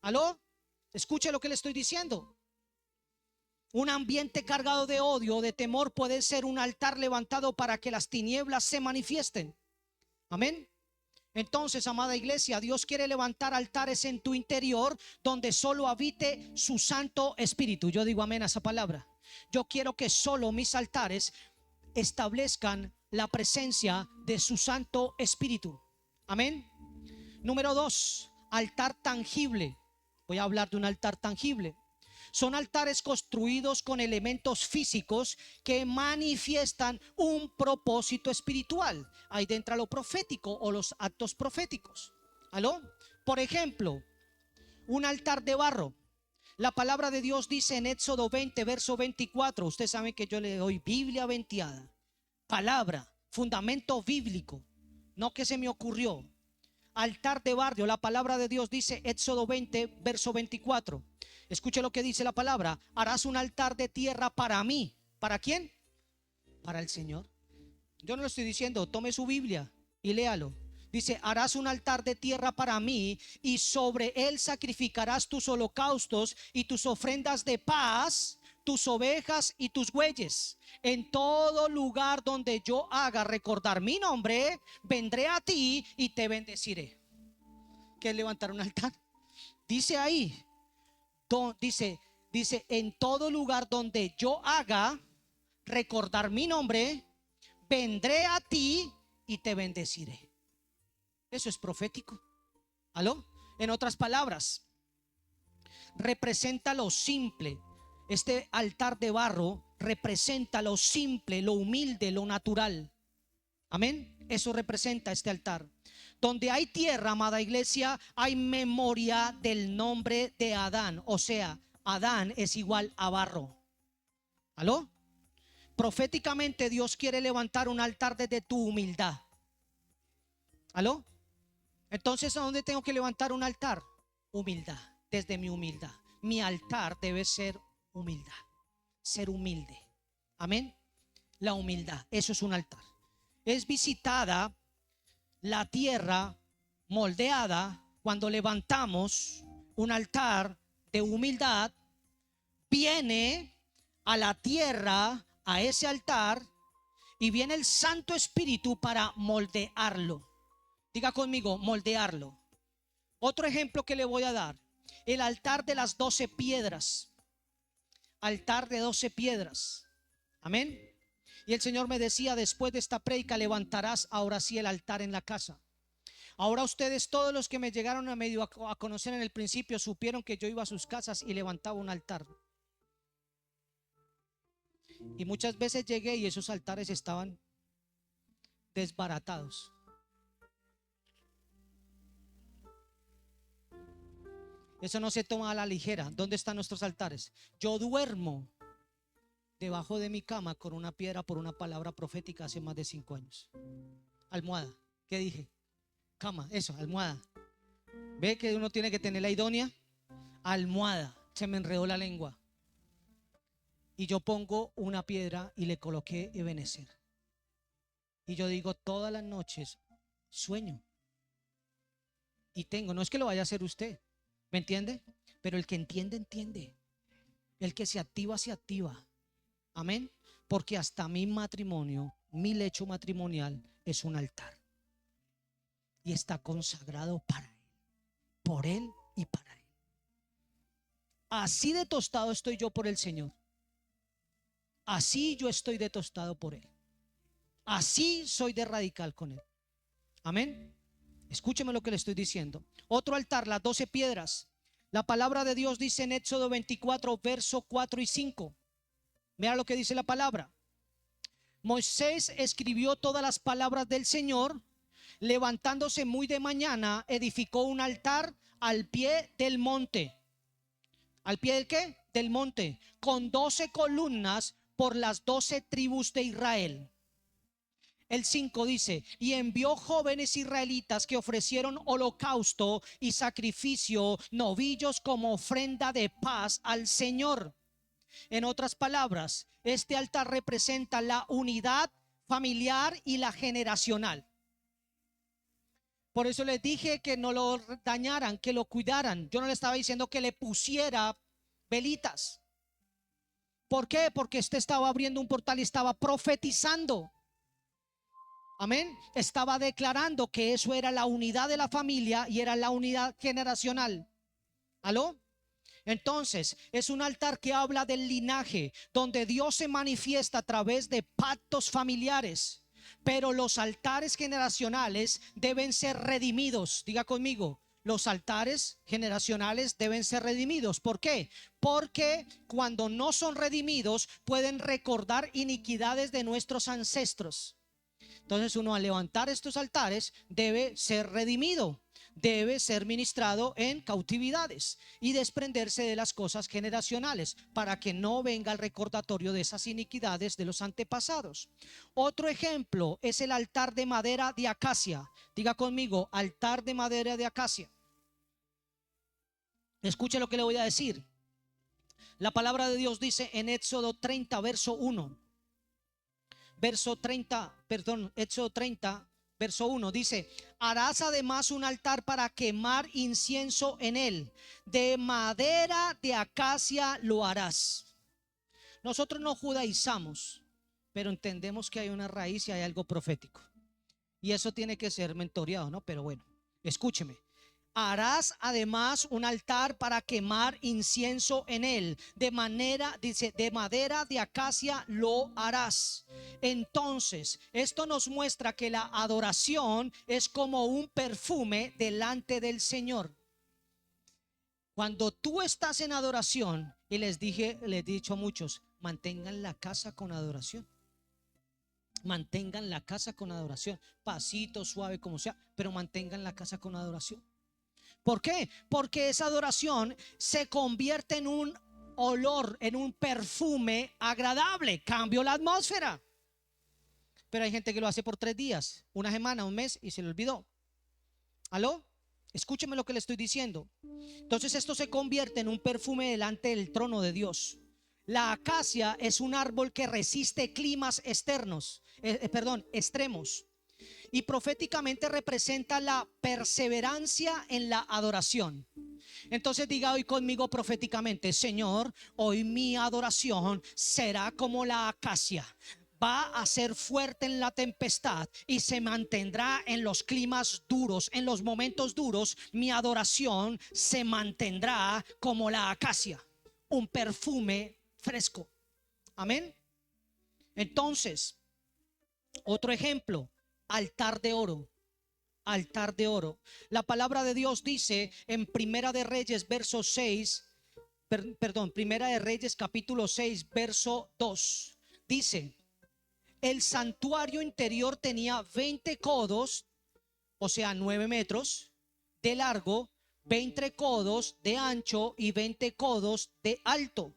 ¿Aló? Escuche lo que le estoy diciendo. Un ambiente cargado de odio, de temor, puede ser un altar levantado para que las tinieblas se manifiesten. Amén. Entonces, amada iglesia, Dios quiere levantar altares en tu interior donde solo habite su Santo Espíritu. Yo digo amén a esa palabra. Yo quiero que solo mis altares establezcan la presencia de su Santo Espíritu. Amén. Número 2, altar tangible. Voy a hablar de un altar tangible. Son altares construidos con elementos físicos que manifiestan un propósito espiritual. Ahí entra lo profético o los actos proféticos. ¿Aló? Por ejemplo, un altar de barro. La palabra de Dios dice en Éxodo 20, verso 24. Ustedes saben que yo le doy Biblia venteada. Palabra, fundamento bíblico. No que se me ocurrió. Altar de barro. La palabra de Dios dice Éxodo 20, verso 24. Escuche lo que dice la palabra. Harás un altar de tierra para mí. ¿Para quién? Para el Señor. Yo no lo estoy diciendo. Tome su Biblia y léalo. Dice, harás un altar de tierra para mí y sobre él sacrificarás tus holocaustos y tus ofrendas de paz, tus ovejas y tus bueyes. En todo lugar donde yo haga recordar mi nombre, vendré a ti y te bendeciré. ¿Qué es levantar un altar? Dice ahí, dice, en todo lugar donde yo haga recordar mi nombre, vendré a ti y te bendeciré. Eso es profético. ¿Aló? En otras palabras, representa lo simple. Este altar de barro representa lo simple, lo humilde, lo natural. Amén. Eso representa este altar. Donde hay tierra, amada iglesia, hay memoria del nombre de Adán. O sea, Adán es igual a barro. ¿Aló? Proféticamente Dios quiere levantar un altar desde tu humildad. ¿Aló? Entonces, ¿a dónde tengo que levantar un altar? Humildad, desde mi humildad. Mi altar debe ser humildad, ser humilde. Amén. La humildad, eso es un altar. Es visitada la tierra moldeada cuando levantamos un altar de humildad. Viene a la tierra, a ese altar, y viene el Santo Espíritu para moldearlo. Diga conmigo, moldearlo. Otro ejemplo que le voy a dar, el altar de las 12 piedras. Altar de 12 piedras. Amén. Y el Señor me decía, después de esta prédica levantarás ahora sí el altar en la casa. Ahora ustedes, todos los que me llegaron a medio a conocer en el principio, supieron que yo iba a sus casas y levantaba un altar. Y muchas veces llegué y esos altares estaban desbaratados. Eso no se toma a la ligera. ¿Dónde están nuestros altares? Yo duermo debajo de mi cama con una piedra por una palabra profética hace más de 5 años. Almohada. ¿Qué dije? Cama, eso, almohada. ¿Ve que uno tiene que tener la idónea? Almohada. Se me enredó la lengua. Y yo pongo una piedra y le coloqué Ebenezer. Y yo digo, todas las noches sueño. Y tengo, no es que lo vaya a hacer usted, ¿me entiende? Pero el que entiende, entiende. El que se activa, se activa. Amén. Porque hasta mi matrimonio, mi lecho matrimonial es un altar. Y está consagrado para Él, por Él y para Él. Así de tostado estoy yo por el Señor. Así yo estoy de tostado por Él. Así soy de radical con Él. Amén. Escúcheme lo que le estoy diciendo. Otro altar, las 12 piedras. La palabra de Dios dice en Éxodo 24, verso 4 y 5. Mira lo que dice la palabra. Moisés escribió todas las palabras del Señor. Levantándose muy de mañana, edificó un altar al pie del monte. ¿Al pie del qué? Del monte. Con 12 columnas por las 12 tribus de Israel. El 5 dice, y envió jóvenes israelitas que ofrecieron holocausto y sacrificio, novillos como ofrenda de paz al Señor. En otras palabras, este altar representa la unidad familiar y la generacional. Por eso les dije que no lo dañaran, que lo cuidaran. Yo no le estaba diciendo que le pusiera velitas. ¿Por qué? Porque este estaba abriendo un portal y estaba profetizando. Amén. Estaba declarando que eso era la unidad de la familia y era la unidad generacional. ¿Aló? Entonces, es un altar que habla del linaje, donde Dios se manifiesta a través de pactos familiares. Pero los altares generacionales deben ser redimidos. Diga conmigo, los altares generacionales deben ser redimidos. ¿Por qué? Porque cuando no son redimidos pueden recordar iniquidades de nuestros ancestros. Entonces uno, al levantar estos altares, debe ser redimido, debe ser ministrado en cautividades y desprenderse de las cosas generacionales para que no venga el recordatorio de esas iniquidades de los antepasados. Otro ejemplo es el altar de madera de acacia. Diga conmigo, altar de madera de acacia. Escuche lo que le voy a decir. La palabra de Dios dice en Éxodo 30, verso 1. Éxodo 30, verso 1 dice: harás además un altar para quemar incienso en él. De madera de acacia lo harás. Nosotros no judaizamos, pero entendemos que hay una raíz y hay algo profético. Y eso tiene que ser mentoreado, ¿no? Pero bueno, escúcheme. Harás además un altar para quemar incienso en él. De manera, dice, de madera de acacia lo harás. Entonces, esto nos muestra que la adoración es como un perfume delante del Señor. Cuando tú estás en adoración, y les he dicho a muchos, mantengan la casa con adoración. Mantengan la casa con adoración. Pasito, suave, como sea, pero mantengan la casa con adoración. ¿Por qué? Porque esa adoración se convierte en un olor, en un perfume agradable. Cambio la atmósfera. Pero hay gente que lo hace por 3 días, una semana, un mes y se le olvidó. ¿Aló? Escúcheme lo que le estoy diciendo. Entonces esto se convierte en un perfume delante del trono de Dios. La acacia es un árbol que resiste climas externos, extremos. Y proféticamente representa la perseverancia en la adoración. Entonces diga hoy conmigo proféticamente: Señor, hoy mi adoración será como la acacia. Va a ser fuerte en la tempestad y se mantendrá en los climas duros. En los momentos duros, mi adoración se mantendrá como la acacia, un perfume fresco. Amén. Entonces, otro ejemplo: altar de oro. Altar de oro. La palabra de Dios dice en Primera de Reyes, verso 6, Primera de Reyes, capítulo 6, verso 2. Dice: el santuario interior tenía 20 codos, o sea, 9 metros de largo, 20 codos de ancho y 20 codos de alto.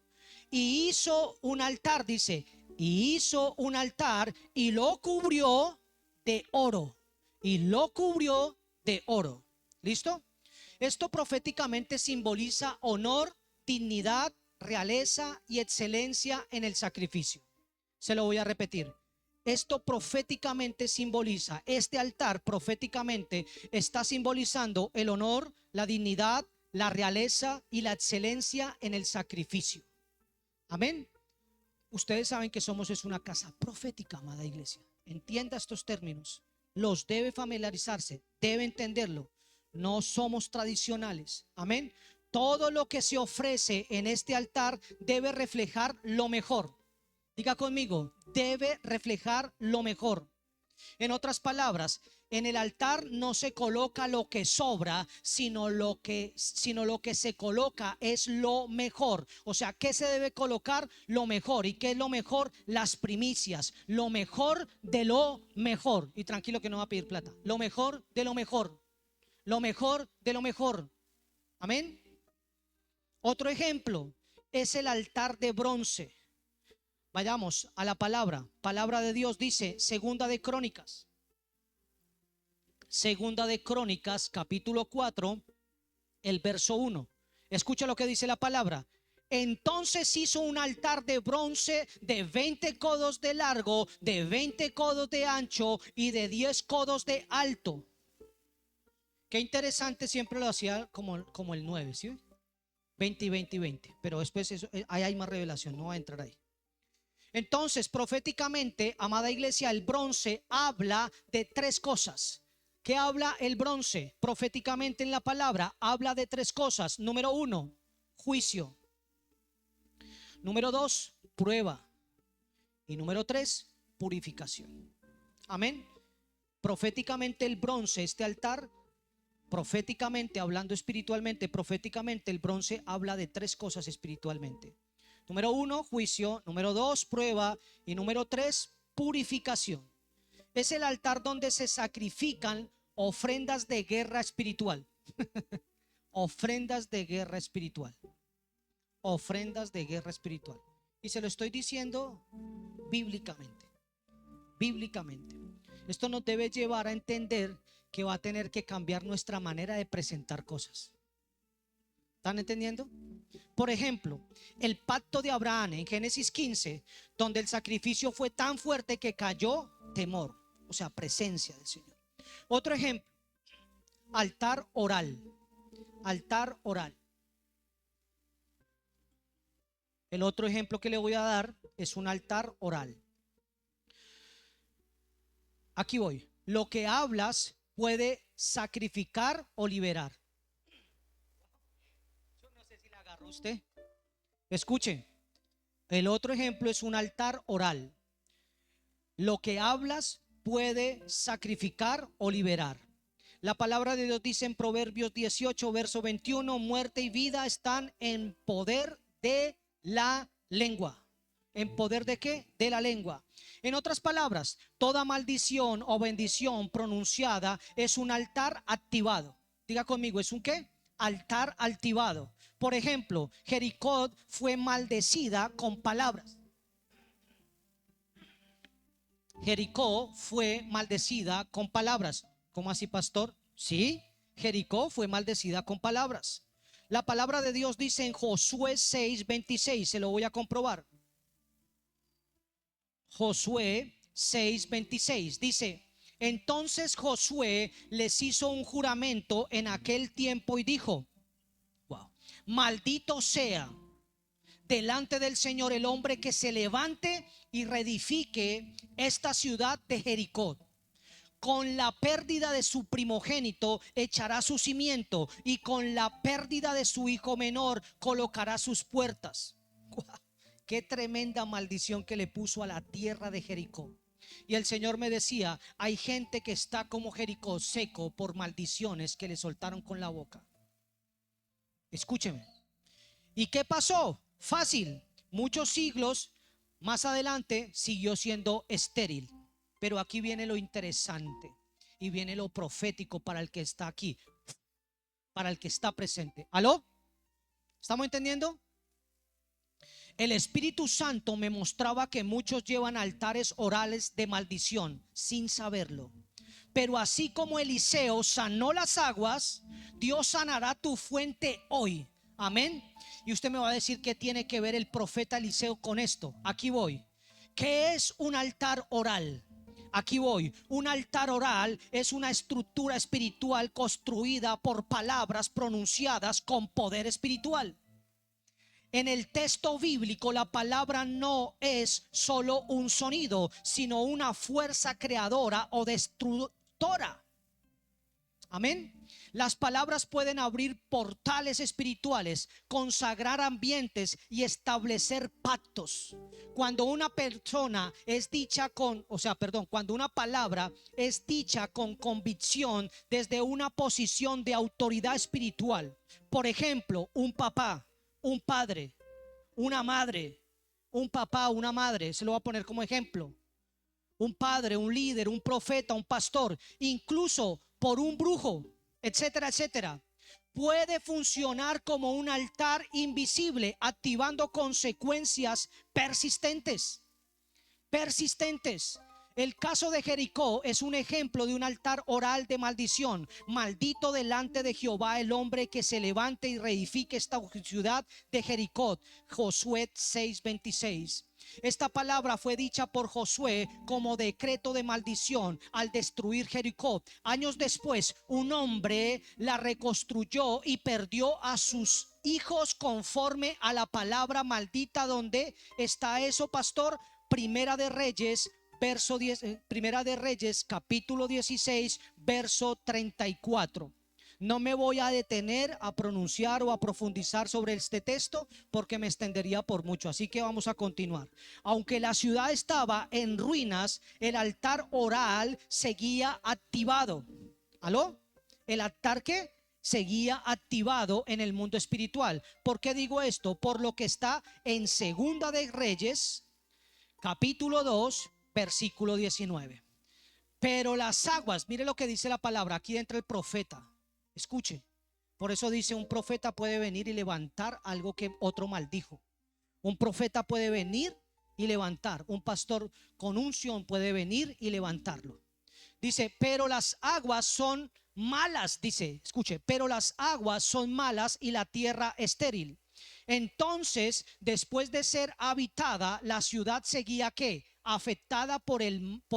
Y hizo un altar, dice, y hizo un altar y lo cubrió de oro. Y lo cubrió de oro. ¿Listo? Esto proféticamente simboliza honor, dignidad, realeza y excelencia en el sacrificio. Se lo voy a repetir. Esto proféticamente simboliza, este altar proféticamente está simbolizando el honor, la dignidad, la realeza y la excelencia en el sacrificio. Amén. Ustedes saben que es una casa profética, amada iglesia. Entienda estos términos. Los debe familiarizarse, debe entenderlo. No somos tradicionales. Amén. Todo lo que se ofrece en este altar debe reflejar lo mejor. Diga conmigo, debe reflejar lo mejor. En otras palabras, en el altar no se coloca lo que sobra, sino lo que se coloca es lo mejor. O sea, ¿qué se debe colocar? Lo mejor. ¿Y qué es lo mejor? Las primicias. Lo mejor de lo mejor. Y tranquilo que no va a pedir plata. Lo mejor de lo mejor. Lo mejor de lo mejor. Amén. Otro ejemplo es el altar de bronce. Vayamos a la palabra de Dios. Dice Segunda de Crónicas capítulo 4, el verso 1. Escucha lo que dice la palabra. Entonces hizo un altar de bronce de 20 codos de largo, de 20 codos de ancho y de 10 codos de alto. Qué interesante, siempre lo hacía como el 9, ¿sí? 20 y 20 y 20. Pero después ahí hay más revelación, no va a entrar ahí. Entonces, proféticamente, amada iglesia, el bronce habla de 3 cosas. ¿Qué habla el bronce? Proféticamente en la palabra habla de 3 cosas. Número 1, juicio. Número 2, prueba. Y número 3, purificación. Amén. Proféticamente el bronce, este altar, proféticamente, hablando espiritualmente, proféticamente el bronce habla de tres cosas espiritualmente. Número 1, juicio. Número 2, prueba. Y número 3, purificación. Es el altar donde se sacrifican ofrendas de guerra espiritual. Ofrendas de guerra espiritual. Ofrendas de guerra espiritual. Y se lo estoy diciendo bíblicamente. Bíblicamente. Esto nos debe llevar a entender que va a tener que cambiar nuestra manera de presentar cosas. ¿Están entendiendo? Por ejemplo, el pacto de Abraham en Génesis 15, donde el sacrificio fue tan fuerte que cayó temor, o sea, presencia del Señor. Otro ejemplo, altar oral. Altar oral. El otro ejemplo que le voy a dar es un altar oral. Aquí voy. Lo que hablas puede sacrificar o liberar. Yo no sé si la agarró usted. Escuchen. El otro ejemplo es un altar oral. Lo que hablas puede sacrificar o liberar. La palabra de Dios dice en Proverbios 18, verso 21, muerte y vida están en poder de la lengua. ¿En poder de qué? De la lengua. En otras palabras, toda maldición o bendición pronunciada es un altar activado. Diga conmigo, ¿es un qué? Altar activado. Por ejemplo, Jericó fue maldecida con palabras. Jericó fue maldecida con palabras. ¿Cómo así, pastor? Sí, Jericó fue maldecida con palabras. La palabra de Dios dice en Josué 6:26, se lo voy a comprobar. Josué 6:26 dice: entonces Josué les hizo un juramento en aquel tiempo y dijo, wow, maldito sea delante del Señor el hombre que se levante y reedifique esta ciudad de Jericó. Con la pérdida de su primogénito echará su cimiento, y con la pérdida de su hijo menor colocará sus puertas. Qué tremenda maldición que le puso a la tierra de Jericó. Y el Señor me decía, hay gente que está como Jericó, seco por maldiciones que le soltaron con la boca. Escúcheme. ¿Y qué pasó? Fácil. Muchos siglos más adelante siguió siendo estéril. Pero aquí viene lo interesante y viene lo profético para el que está aquí, para el que está presente. ¿Aló? ¿Estamos entendiendo? El Espíritu Santo me mostraba que muchos llevan altares orales de maldición sin saberlo. Pero así como Eliseo sanó las aguas, Dios sanará tu fuente hoy. Amén. Y usted me va a decir qué tiene que ver el profeta Eliseo con esto. Aquí voy. ¿Qué es un altar oral? Aquí voy. Un altar oral es una estructura espiritual construida por palabras pronunciadas con poder espiritual. En el texto bíblico la palabra no es solo un sonido, sino una fuerza creadora o destructora. Amén. Las palabras pueden abrir portales espirituales, consagrar ambientes y establecer pactos. Cuando una persona es dicha cuando una palabra es dicha con convicción desde una posición de autoridad espiritual. Por ejemplo, un papá, un padre, una madre, un papá, una madre, se lo voy a poner como ejemplo. Un padre, un líder, un profeta, un pastor, incluso por un brujo, etcétera, etcétera, puede funcionar como un altar invisible, activando consecuencias persistentes. Persistentes. El caso de Jericó es un ejemplo de un altar oral de maldición. Maldito delante de Jehová el hombre que se levante y reedifique esta ciudad de Jericó. Josué 6:26. Esta palabra fue dicha por Josué como decreto de maldición al destruir Jericó. Años después, un hombre la reconstruyó y perdió a sus hijos conforme a la palabra maldita. ¿Dónde está eso, pastor? Primera de Reyes, verso 10, Primera de Reyes, capítulo 16, verso 34. No me voy a detener a pronunciar o a profundizar sobre este texto porque me extendería por mucho. Así que vamos a continuar. Aunque la ciudad estaba en ruinas, el altar oral seguía activado. ¿Aló? ¿El altar qué? Seguía activado en el mundo espiritual. ¿Por qué digo esto? Por lo que está en Segunda de Reyes, capítulo 2, versículo 19. Pero las aguas, mire lo que dice la palabra, aquí entra el profeta. Escuche, por eso dice: un profeta puede venir y levantar algo que otro maldijo. Un profeta puede venir y levantar. Un pastor con unción puede venir y levantarlo. Dice: pero las aguas son malas, dice, escuche, pero las aguas son malas y la tierra estéril. Entonces, después de ser habitada, la ciudad seguía ¿qué? Afectada por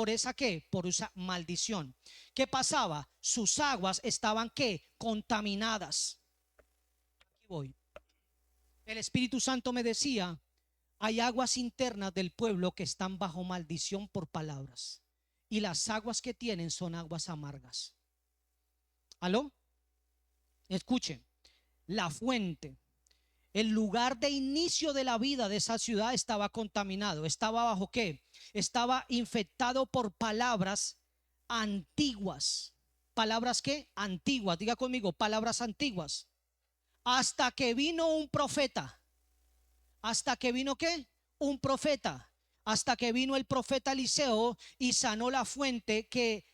esa ¿qué? Por esa maldición. ¿Qué pasaba? Sus aguas estaban ¿qué? Contaminadas. Aquí voy. El Espíritu Santo me decía: hay aguas internas del pueblo que están bajo maldición por palabras, y las aguas que tienen son aguas amargas. ¿Aló? Escuchen, la fuente, el lugar de inicio de la vida de esa ciudad estaba contaminado. ¿Estaba bajo qué? Estaba infectado por palabras antiguas. ¿Palabras qué? Antiguas. Diga conmigo, palabras antiguas. Hasta que vino un profeta. ¿Hasta que vino qué? Un profeta. Hasta que vino el profeta Eliseo y sanó la fuente que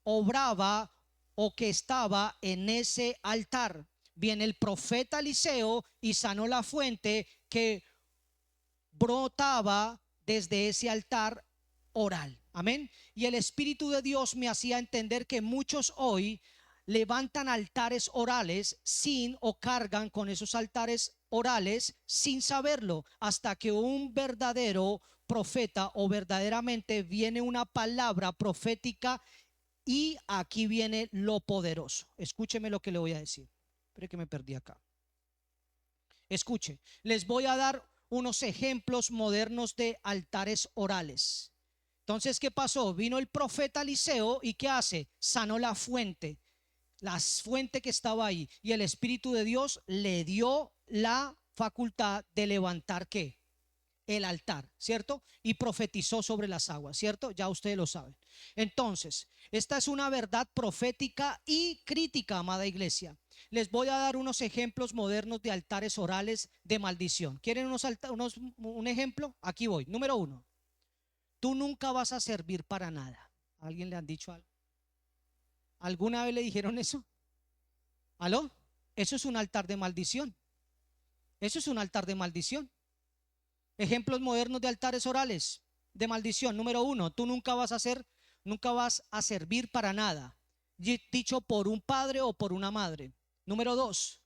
obraba o que estaba en ese altar. Viene el profeta Eliseo y sanó la fuente que brotaba desde ese altar oral. Amén. Y el Espíritu de Dios me hacía entender que muchos hoy levantan altares orales sin, o cargan con esos altares orales sin saberlo, hasta que un verdadero profeta o verdaderamente viene una palabra profética. Y aquí viene lo poderoso. Escúcheme lo que le voy a decir. Espere que me perdí acá. Escuche, les voy a dar unos ejemplos modernos de altares orales. Entonces, ¿qué pasó? Vino el profeta Eliseo y ¿qué hace? Sanó la fuente que estaba ahí, y el Espíritu de Dios le dio la facultad de levantar ¿qué? El altar, ¿cierto? Y profetizó sobre las aguas, ¿cierto? Ya ustedes lo saben. Entonces, esta es una verdad profética y crítica, amada iglesia. Les voy a dar unos ejemplos modernos de altares orales de maldición. ¿Quieren un ejemplo? Aquí voy. Número 1. Tú nunca vas a servir para nada. ¿A alguien le han dicho algo? ¿Alguna vez le dijeron eso? ¿Aló? Eso es un altar de maldición. Eso es un altar de maldición. Ejemplos modernos de altares orales de maldición. Número 1, tú nunca vas a servir para nada, dicho por un padre o por una madre. Número 2,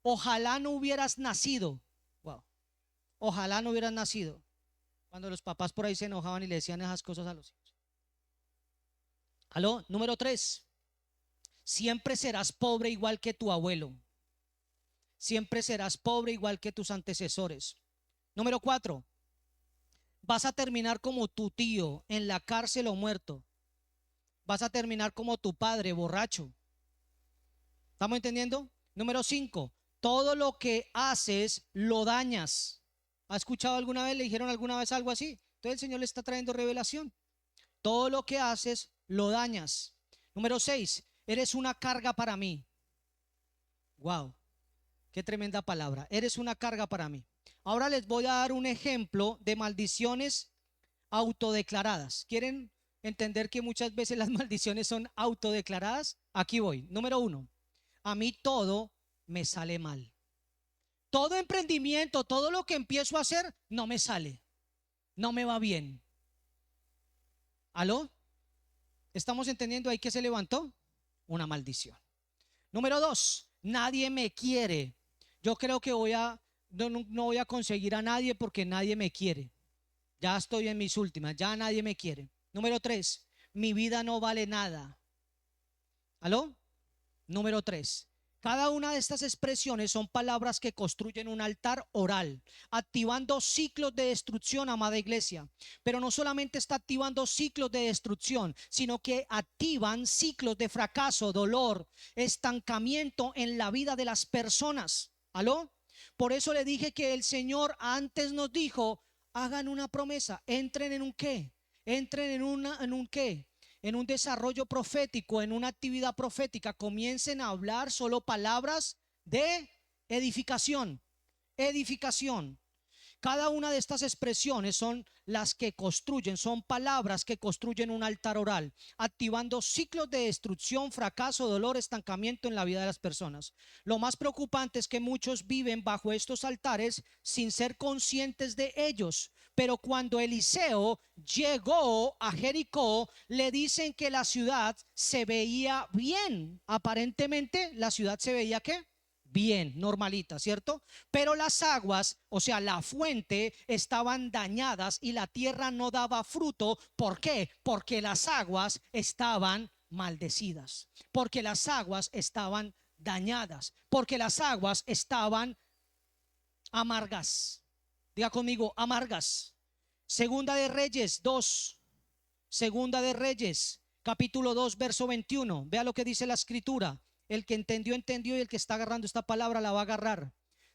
ojalá no hubieras nacido. Wow. Ojalá no hubieras nacido. Cuando los papás por ahí se enojaban y le decían esas cosas a los hijos. ¿Aló? Número 3, siempre serás pobre igual que tu abuelo. Siempre serás pobre igual que tus antecesores. Número 4, vas a terminar como tu tío en la cárcel o muerto. Vas a terminar como tu padre, borracho. ¿Estamos entendiendo? Número 5, todo lo que haces lo dañas. ¿Ha escuchado alguna vez? ¿Le dijeron alguna vez algo así? Entonces el Señor le está trayendo revelación. Todo lo que haces lo dañas. Número 6, eres una carga para mí. Wow, qué tremenda palabra. Eres una carga para mí. Ahora les voy a dar un ejemplo de maldiciones autodeclaradas. ¿Quieren entender que muchas veces las maldiciones son autodeclaradas? Aquí voy. Número 1, a mí todo me sale mal. Todo emprendimiento, todo lo que empiezo a hacer, no me sale. No me va bien. ¿Aló? ¿Estamos entendiendo ahí que se levantó? Una maldición. Número 2, nadie me quiere. Yo creo que no voy a conseguir a nadie porque nadie me quiere. Ya estoy en mis últimas, ya nadie me quiere. Número 3, mi vida no vale nada. ¿Aló? Número 3, Cada una de estas expresiones son palabras que construyen un altar oral, activando ciclos de destrucción, amada iglesia. Pero no solamente está activando ciclos de destrucción, sino que activan ciclos de fracaso, dolor, estancamiento en la vida de las personas. ¿Aló? Por eso le dije que el Señor antes nos dijo, hagan una promesa, entren en un qué, entren en un qué, en un desarrollo profético, en una actividad profética, comiencen a hablar solo palabras de edificación, edificación. Cada una de estas expresiones son las que construyen, son palabras que construyen un altar oral, activando ciclos de destrucción, fracaso, dolor, estancamiento en la vida de las personas. Lo más preocupante es que muchos viven bajo estos altares sin ser conscientes de ellos. Pero cuando Eliseo llegó a Jericó, le dicen que la ciudad se veía bien. Aparentemente la ciudad se veía ¿qué? Bien, normalita, ¿cierto? Pero las aguas, o sea, la fuente, estaban dañadas y la tierra no daba fruto. ¿Por qué? Porque las aguas estaban maldecidas, porque las aguas estaban dañadas, porque las aguas estaban amargas. Diga conmigo, amargas. Segunda de Reyes 2, Segunda de Reyes, capítulo 2, verso 21. Vea lo que dice la escritura. El que entendió, entendió, y el que está agarrando esta palabra la va a agarrar.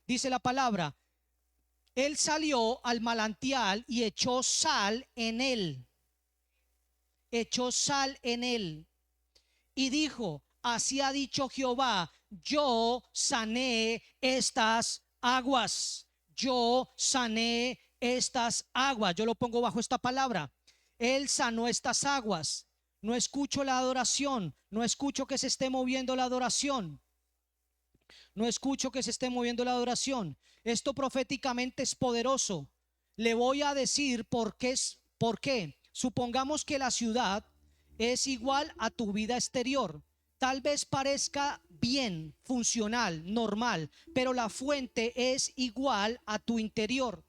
Dice la palabra: él salió al manantial y echó sal en él. Echó sal en él. Y dijo: así ha dicho Jehová, yo sané estas aguas. Yo sané estas aguas. Yo lo pongo bajo esta palabra. Él sanó estas aguas. No escucho la adoración, no escucho que se esté moviendo la adoración. No escucho que se esté moviendo la adoración. Esto proféticamente es poderoso. Le voy a decir por qué. Supongamos que la ciudad es igual a tu vida exterior. Tal vez parezca bien, funcional, normal, pero la fuente es igual a tu interior.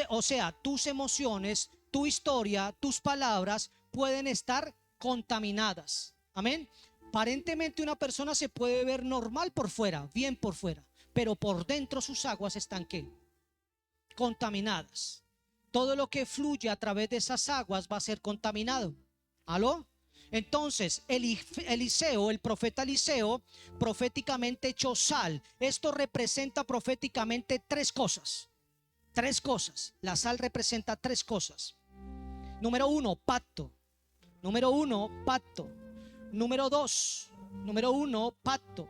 O sea, tus emociones, tu historia, tus palabras pueden estar contaminadas. Amén. Aparentemente una persona se puede ver normal por fuera, bien por fuera, pero por dentro sus aguas están ¿qué? Contaminadas. Todo lo que fluye a través de esas aguas va a ser contaminado. ¿Aló? Entonces Eliseo, el profeta Eliseo, proféticamente echó sal. Esto representa proféticamente tres cosas. Tres cosas. La sal representa tres cosas. Número uno, pacto. Número uno, pacto. Número dos, pacto.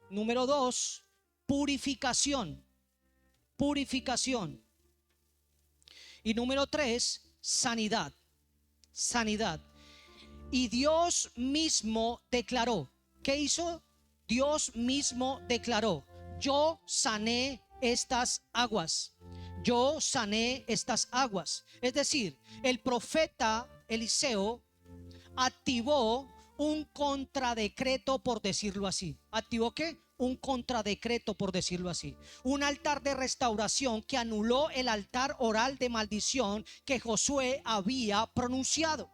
Número dos, purificación. Purificación. Y número tres, sanidad. Sanidad. Y Dios mismo declaró. ¿Qué hizo? Dios mismo declaró: yo sané estas aguas. Yo sané estas aguas. Es decir, el profeta Eliseo activó un contradecreto, por decirlo así. ¿Activó qué? Un contradecreto, por decirlo así. Un altar de restauración que anuló el altar oral de maldición que Josué había pronunciado.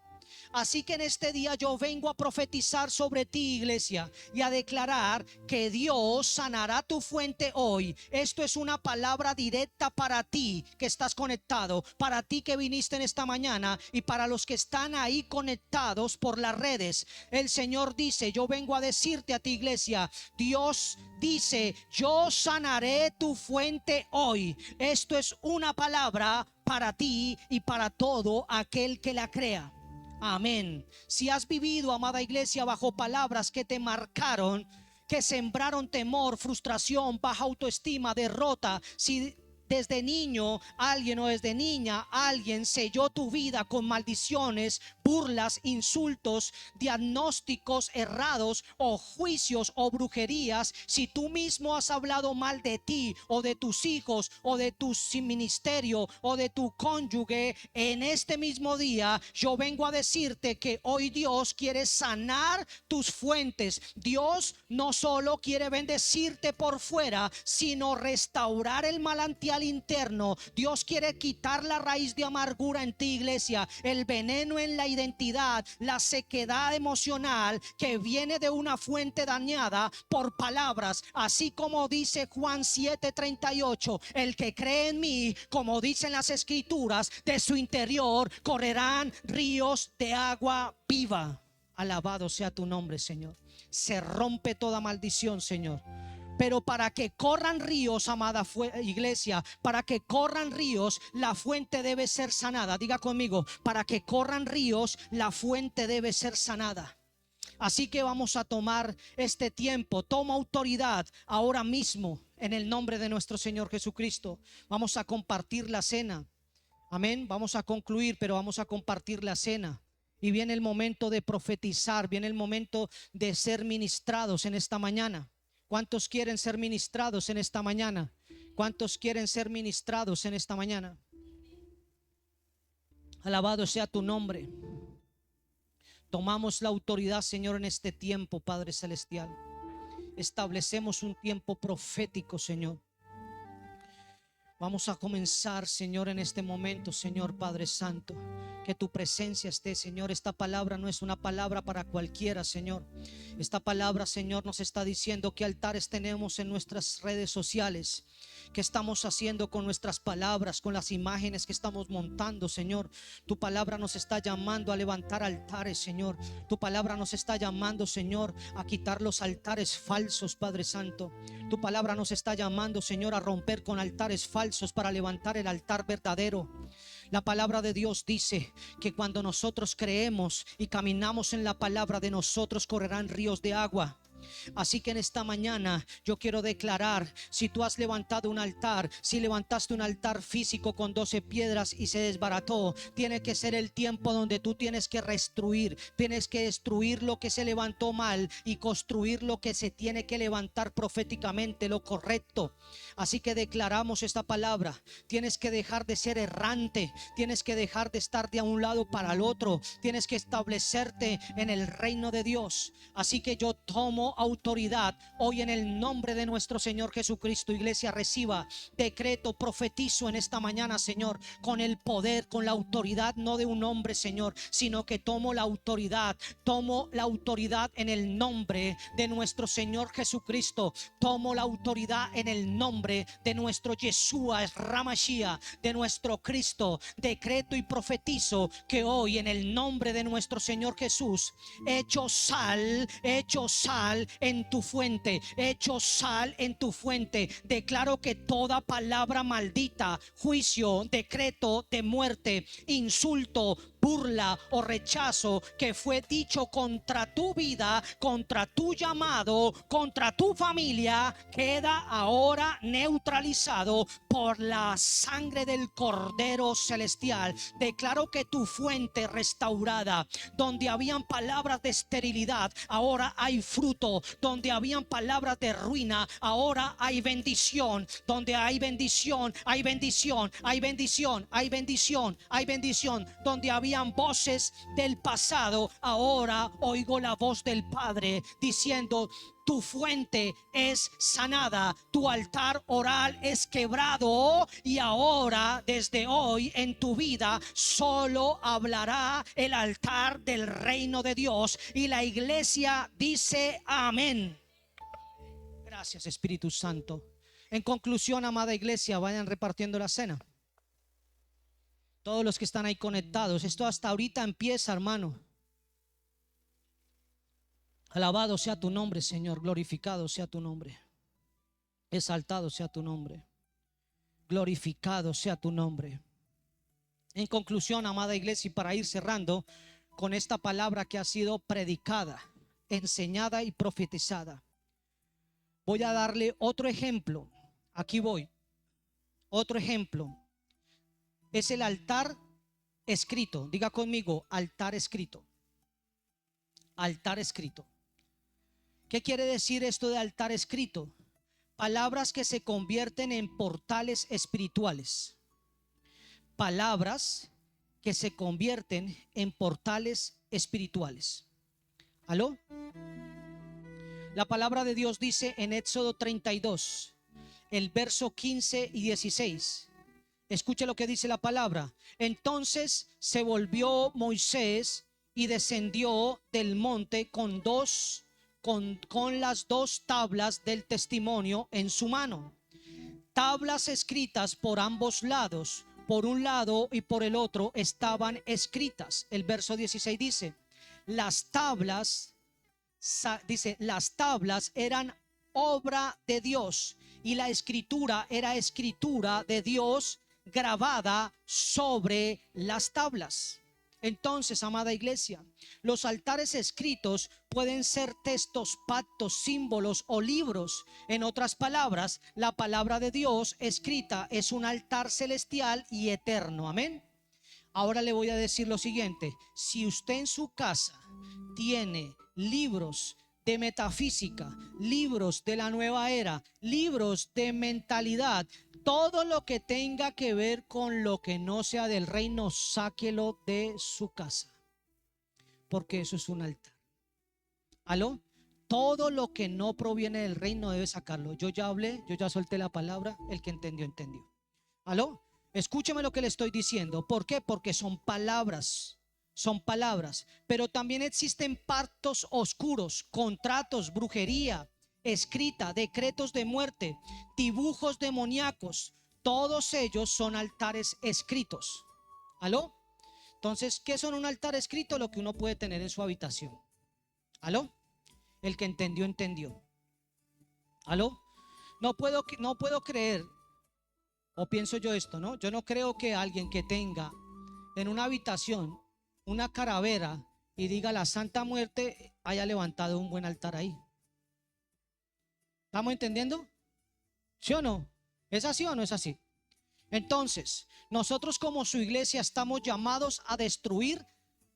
Así que en este día yo vengo a profetizar sobre ti, iglesia, y a declarar que Dios sanará tu fuente hoy. Esto es una palabra directa para ti que estás conectado, para ti que viniste en esta mañana y para los que están ahí conectados por las redes. El Señor dice: yo vengo a decirte a ti, iglesia, Dios dice: yo sanaré tu fuente hoy. Esto es una palabra para ti y para todo aquel que la crea. Amén. Si has vivido, amada iglesia, bajo palabras que te marcaron, que sembraron temor, frustración, baja autoestima, derrota, si desde niño alguien o desde niña alguien selló tu vida con maldiciones, burlas, insultos, diagnósticos errados o juicios o brujerías, si tú mismo has hablado mal de ti o de tus hijos o de tu ministerio o de tu cónyuge, en este mismo día yo vengo a decirte que hoy Dios quiere sanar tus fuentes. Dios no solo quiere bendecirte por fuera, sino restaurar el manantial potencial interno. Dios quiere quitar la raíz de amargura en ti, iglesia, el veneno en la identidad, la sequedad emocional que viene de una fuente dañada por palabras, así como dice Juan 7:38, el que cree en mí, como dicen las escrituras, de su interior correrán ríos de agua viva. Alabado sea tu nombre, Señor. Se rompe toda maldición, Señor. Pero para que corran ríos, amada iglesia, para que corran ríos, la fuente debe ser sanada. Diga conmigo, para que corran ríos, la fuente debe ser sanada. Así que vamos a tomar este tiempo. Toma autoridad ahora mismo en el nombre de nuestro Señor Jesucristo. Vamos a compartir la cena. Amén. Vamos a concluir, pero vamos a compartir la cena. Y viene el momento de profetizar, viene el momento de ser ministrados en esta mañana. ¿Cuántos quieren ser ministrados en esta mañana? ¿Cuántos quieren ser ministrados en esta mañana? Alabado sea tu nombre. Tomamos la autoridad, Señor, en este tiempo, Padre Celestial. Establecemos un tiempo profético, Señor. Vamos a comenzar, Señor, en este momento, Señor Padre Santo. Que tu presencia esté, Señor. Esta palabra no es una palabra para cualquiera, Señor. Esta palabra, Señor, nos está diciendo qué altares tenemos en nuestras redes sociales. ¿Qué estamos haciendo con nuestras palabras, con las imágenes que estamos montando, Señor? Tu palabra nos está llamando a levantar altares, Señor. Tu palabra nos está llamando, Señor, a quitar los altares falsos, Padre Santo. Tu palabra nos está llamando, Señor, a romper con altares falsos para levantar el altar verdadero. La palabra de Dios dice que cuando nosotros creemos y caminamos en la palabra, de nosotros correrán ríos de agua. Así que en esta mañana yo quiero declarar, si tú has levantado un altar, si levantaste un altar físico con 12 piedras y se desbarató, tiene que ser el tiempo donde tú tienes que restruir, tienes que destruir lo que se levantó mal y construir lo que se tiene que levantar proféticamente, lo correcto. Así que declaramos esta palabra. Tienes que dejar de ser errante, tienes que dejar de estar de un lado para el otro, tienes que establecerte en el reino de Dios. Así que yo tomo autoridad hoy en el nombre de nuestro Señor Jesucristo. Iglesia, reciba, decreto, profetizo en esta mañana, Señor, con el poder, con la autoridad, no de un hombre, Señor, sino que tomo la autoridad en el nombre de nuestro Señor Jesucristo. Tomo la autoridad en el nombre de nuestro Yeshua Ramashia, de nuestro Cristo. Decreto y profetizo que hoy en el nombre de nuestro Señor Jesús, hecho sal en tu fuente, hecho sal en tu fuente. Declaro que toda palabra maldita, juicio, decreto de muerte, insulto, burla o rechazo que fue dicho contra tu vida, contra tu llamado, contra tu familia, queda ahora neutralizado por la sangre del Cordero Celestial. Declaro que tu fuente restaurada, donde habían palabras de esterilidad, ahora hay fruto. Donde habían palabras de ruina, ahora hay bendición. Donde hay bendición, hay bendición, hay bendición, hay bendición, hay bendición. Donde habían voces del pasado, ahora oigo la voz del Padre diciendo: tu fuente es sanada, tu altar oral es quebrado, y ahora desde hoy en tu vida solo hablará el altar del reino de Dios. Y la iglesia dice amén. Gracias, Espíritu Santo. En conclusión, amada iglesia, vayan repartiendo la cena. Todos los que están ahí conectados, esto hasta ahorita empieza, hermano. Alabado sea tu nombre, Señor. Glorificado sea tu nombre. Exaltado sea tu nombre. Glorificado sea tu nombre. En conclusión, amada iglesia, y para ir cerrando con esta palabra que ha sido predicada, enseñada y profetizada, voy a darle otro ejemplo. Aquí voy. Otro ejemplo. Es el altar escrito. Diga conmigo, altar escrito. Altar escrito. ¿Qué quiere decir esto de altar escrito? Palabras que se convierten en portales espirituales. Palabras que se convierten en portales espirituales. ¿Aló? La palabra de Dios dice en Éxodo 32: el verso 15 y 16. Escuche lo que dice la palabra. Entonces se volvió Moisés y descendió del monte con las dos tablas del testimonio en su mano. Tablas escritas por ambos lados, por un lado y por el otro estaban escritas. El verso 16 dice, las tablas eran obra de Dios y la escritura era escritura de Dios grabada sobre las tablas. Entonces, amada iglesia, los altares escritos pueden ser textos, pactos, símbolos o libros. En otras palabras, la palabra de Dios escrita es un altar celestial y eterno. Amén. Ahora le voy a decir lo siguiente: si usted en su casa tiene libros de metafísica, libros de la nueva era, libros de mentalidad, todo lo que tenga que ver con lo que no sea del reino, sáquelo de su casa, porque eso es un altar. ¿Aló? Todo lo que no proviene del reino debe sacarlo. Yo ya hablé, yo ya solté la palabra. El que entendió, entendió. ¿Aló? Escúcheme lo que le estoy diciendo. ¿Por qué? Porque son palabras. Son palabras. Pero también existen pactos oscuros, contratos, brujería escrita, decretos de muerte, dibujos demoníacos. Todos ellos son altares escritos. ¿Aló? Entonces, ¿qué son un altar escrito? Lo que uno puede tener en su habitación. ¿Aló? El que entendió, entendió. ¿Aló? No puedo creer, o pienso yo esto, ¿no? Yo no creo que alguien que tenga en una habitación una calavera y diga la Santa Muerte haya levantado un buen altar ahí. ¿Estamos entendiendo? ¿Sí o no? ¿Es así o no es así? Entonces, nosotros como su iglesia estamos llamados a destruir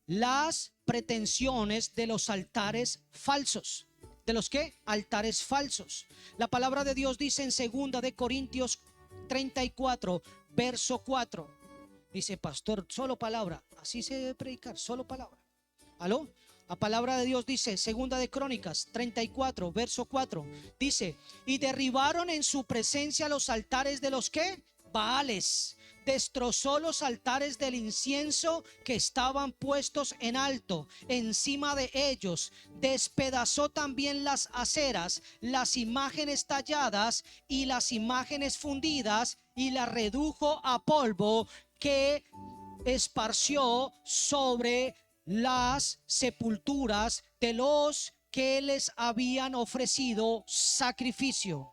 las pretensiones de los altares falsos. ¿De los qué? Altares falsos. La palabra de Dios dice en 2 de Corintios 34, verso 4. Dice, pastor, solo palabra. Así se debe predicar, solo palabra. ¿Aló? La palabra de Dios dice, 2 de Crónicas 34, verso 4. Dice, y derribaron en su presencia los altares de los ¿qué? Baales. Destrozó los altares del incienso que estaban puestos en alto encima de ellos. Despedazó también las aceras, las imágenes talladas y las imágenes fundidas, y las redujo a polvo que esparció sobre las sepulturas de los que les habían ofrecido sacrificio.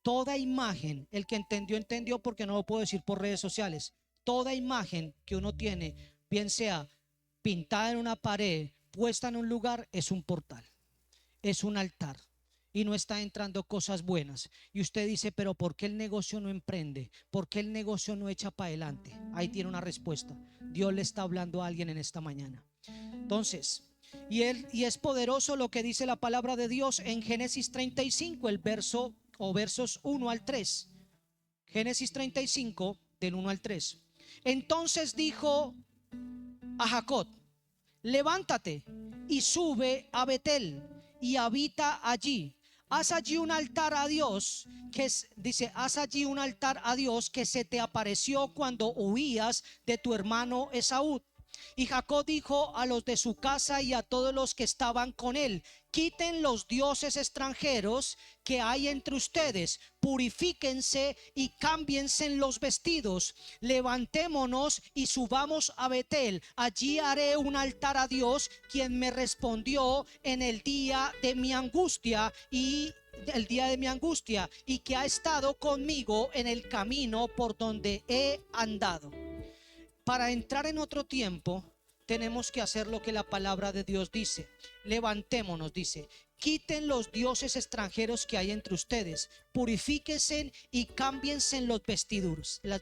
Toda imagen, el que entendió, entendió, porque no lo puedo decir por redes sociales. Toda imagen que uno tiene, bien sea pintada en una pared, puesta en un lugar, es un portal, es un altar. Y no está entrando cosas buenas. Y usted dice, pero ¿por qué el negocio no emprende? ¿Por qué el negocio no echa para adelante? Ahí tiene una respuesta. Dios le está hablando a alguien en esta mañana. Entonces, y es poderoso lo que dice la palabra de Dios en Génesis 35, el verso o versos 1 al 3. Génesis 35, del 1 al 3. Entonces dijo a Jacob, levántate y sube a Betel y habita allí. Haz allí un altar a Dios, haz allí un altar a Dios que se te apareció cuando huías de tu hermano Esaú. Y Jacob dijo a los de su casa y a todos los que estaban con él, quiten los dioses extranjeros que hay entre ustedes, purifíquense y cámbiense en los vestidos, levantémonos y subamos a Betel, allí haré un altar a Dios, quien me respondió en el día de mi angustia y que ha estado conmigo en el camino por donde he andado. Para entrar en otro tiempo tenemos que hacer lo que la palabra de Dios dice. Levantémonos, dice, quiten los dioses extranjeros que hay entre ustedes, purifíquense y cámbiense en las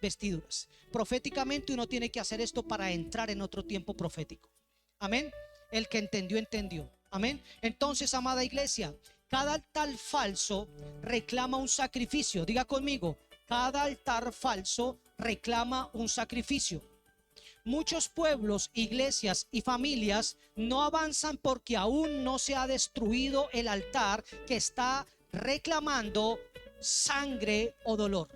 vestiduras. Proféticamente uno tiene que hacer esto para entrar en otro tiempo profético. Amén. El que entendió, entendió. Amén. Entonces, amada iglesia, cada altar falso reclama un sacrificio. Diga conmigo, cada altar falso reclama un sacrificio. Muchos pueblos, iglesias y familias no avanzan porque aún no se ha destruido el altar que está reclamando sangre o dolor.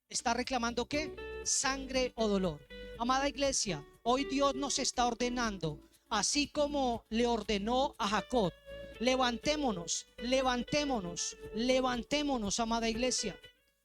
¿Está reclamando qué? Sangre o dolor. Amada iglesia, hoy Dios nos está ordenando, así como le ordenó a Jacob: levantémonos, levantémonos, levantémonos, amada iglesia.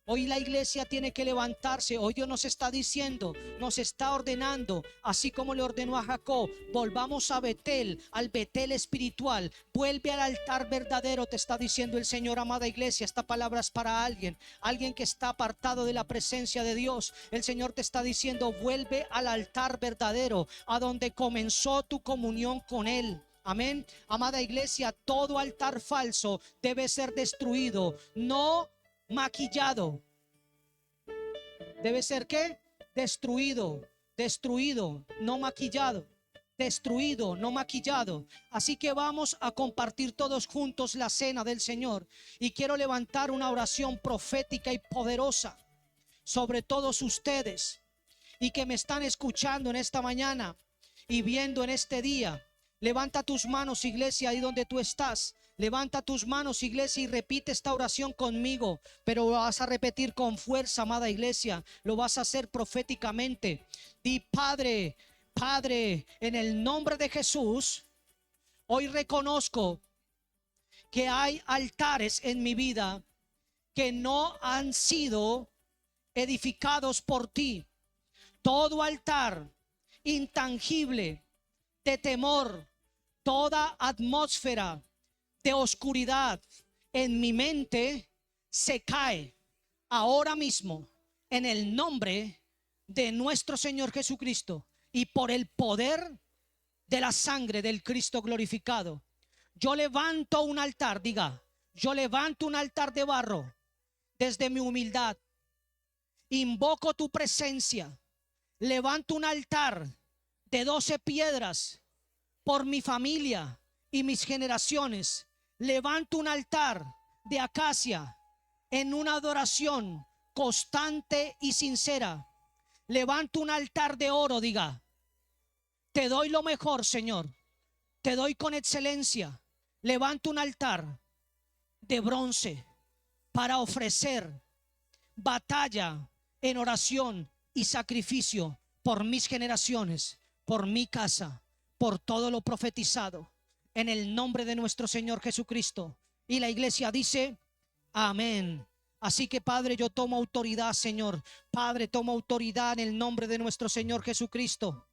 Hoy la iglesia tiene que levantarse. Hoy Dios nos está diciendo, nos está ordenando, así como le ordenó a Jacob: volvamos a Betel, al Betel espiritual. Vuelve al altar verdadero, te está diciendo el Señor, amada iglesia. Esta palabra es para alguien que está apartado de la presencia de Dios. El Señor te está diciendo: vuelve al altar verdadero, a donde comenzó tu comunión con Él. Amén. Amada iglesia, todo altar falso debe ser destruido, no maquillado. Debe ser ¿qué? Destruido, destruido, no maquillado. Destruido, no maquillado. Así que vamos a compartir todos juntos la cena del Señor. Y quiero levantar una oración profética y poderosa sobre todos ustedes y que me están escuchando en esta mañana y viendo en este día. Levanta tus manos, iglesia, ahí donde tú estás. Levanta tus manos, iglesia, y repite esta oración conmigo. Pero lo vas a repetir con fuerza, amada iglesia. Lo vas a hacer proféticamente. Di: Padre, Padre, en el nombre de Jesús, hoy reconozco que hay altares en mi vida que no han sido edificados por ti. Todo altar intangible de temor, toda atmósfera de oscuridad en mi mente se cae ahora mismo en el nombre de nuestro Señor Jesucristo y por el poder de la sangre del Cristo glorificado. Yo levanto un altar, diga: yo levanto un altar de barro desde mi humildad. Invoco tu presencia. Levanto un altar de 12 piedras por mi familia y mis generaciones. Levanto un altar de acacia en una adoración constante y sincera. Levanto un altar de oro, diga: te doy lo mejor, Señor, te doy con excelencia. Levanto un altar de bronce para ofrecer batalla en oración y sacrificio por mis generaciones, por mi casa, por todo lo profetizado, en el nombre de nuestro Señor Jesucristo. Y la iglesia dice: amén. Así que, Padre, yo tomo autoridad, Señor. Padre, tomo autoridad en el nombre de nuestro Señor Jesucristo.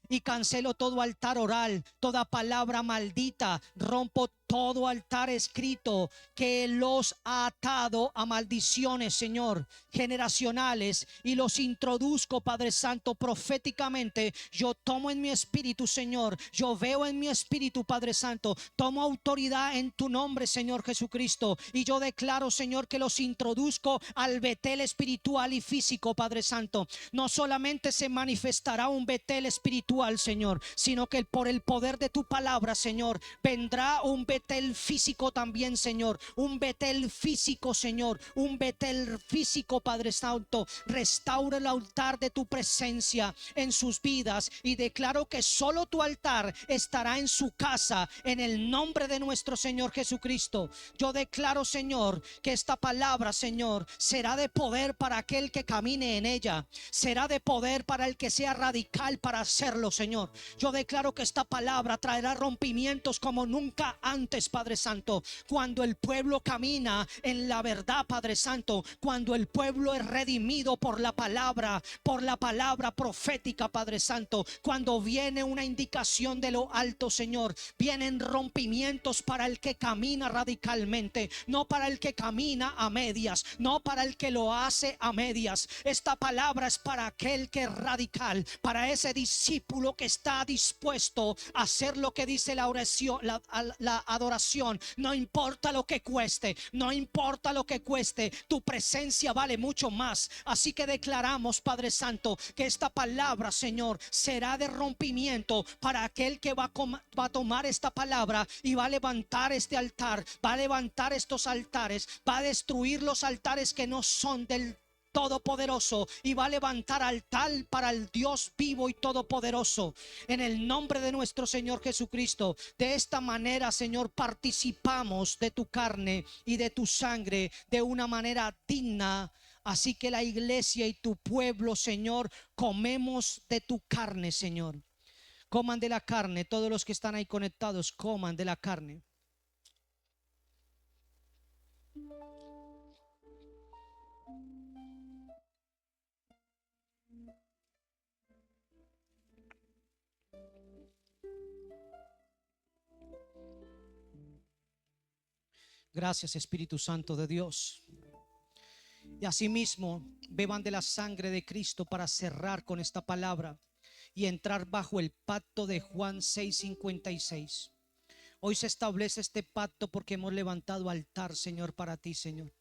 Y cancelo todo altar oral, toda palabra maldita. Rompo todo altar escrito que los ha atado a maldiciones, Señor, generacionales, y los introduzco, Padre Santo, proféticamente. Yo tomo en mi espíritu, Señor, yo veo en mi espíritu, Padre Santo, tomo autoridad en tu nombre, Señor Jesucristo, y yo declaro, Señor, que los introduzco al Betel espiritual y físico, Padre Santo. No solamente se manifestará un Betel espiritual, Señor, sino que por el poder de tu palabra, Señor, vendrá un Betel físico también, Señor. Un Betel físico, Señor. Un Betel físico, Padre Santo. Restaura el altar de tu presencia en sus vidas, y declaro que solo tu altar estará en su casa, en el nombre de nuestro Señor Jesucristo. Yo declaro, Señor, que esta palabra, Señor, será de poder para aquel que camine en ella. Será de poder para el que sea radical para hacerlo, Señor. Yo declaro que esta palabra traerá rompimientos como nunca antes, Padre Santo. Cuando el pueblo camina en la verdad, Padre Santo, cuando el pueblo es redimido por la palabra profética, Padre Santo, cuando viene una indicación de lo alto, Señor, vienen rompimientos para el que camina radicalmente, no para el que camina a medias, no para el que lo hace a medias. Esta palabra es para aquel que es radical, para ese discípulo que está dispuesto a hacer lo que dice la oración, la adoración. No importa lo que cueste, no importa lo que cueste, tu presencia vale mucho más. Así que declaramos, Padre Santo, que esta palabra, Señor, será de rompimiento para aquel que va a tomar esta palabra y va a levantar este altar, va a levantar estos altares, va a destruir los altares que no son del todopoderoso y va a levantar altar para el Dios vivo y todopoderoso. En el nombre de nuestro Señor Jesucristo, de esta manera, Señor, participamos de tu carne y de tu sangre de una manera digna. Así que la iglesia y tu pueblo, Señor, comemos de tu carne, Señor. Coman de la carne, todos los que están ahí conectados, coman de la carne. Gracias, Espíritu Santo de Dios. Y asimismo, beban de la sangre de Cristo para cerrar con esta palabra y entrar bajo el pacto de Juan 6:56. Hoy se establece este pacto porque hemos levantado altar, Señor, para ti, Señor.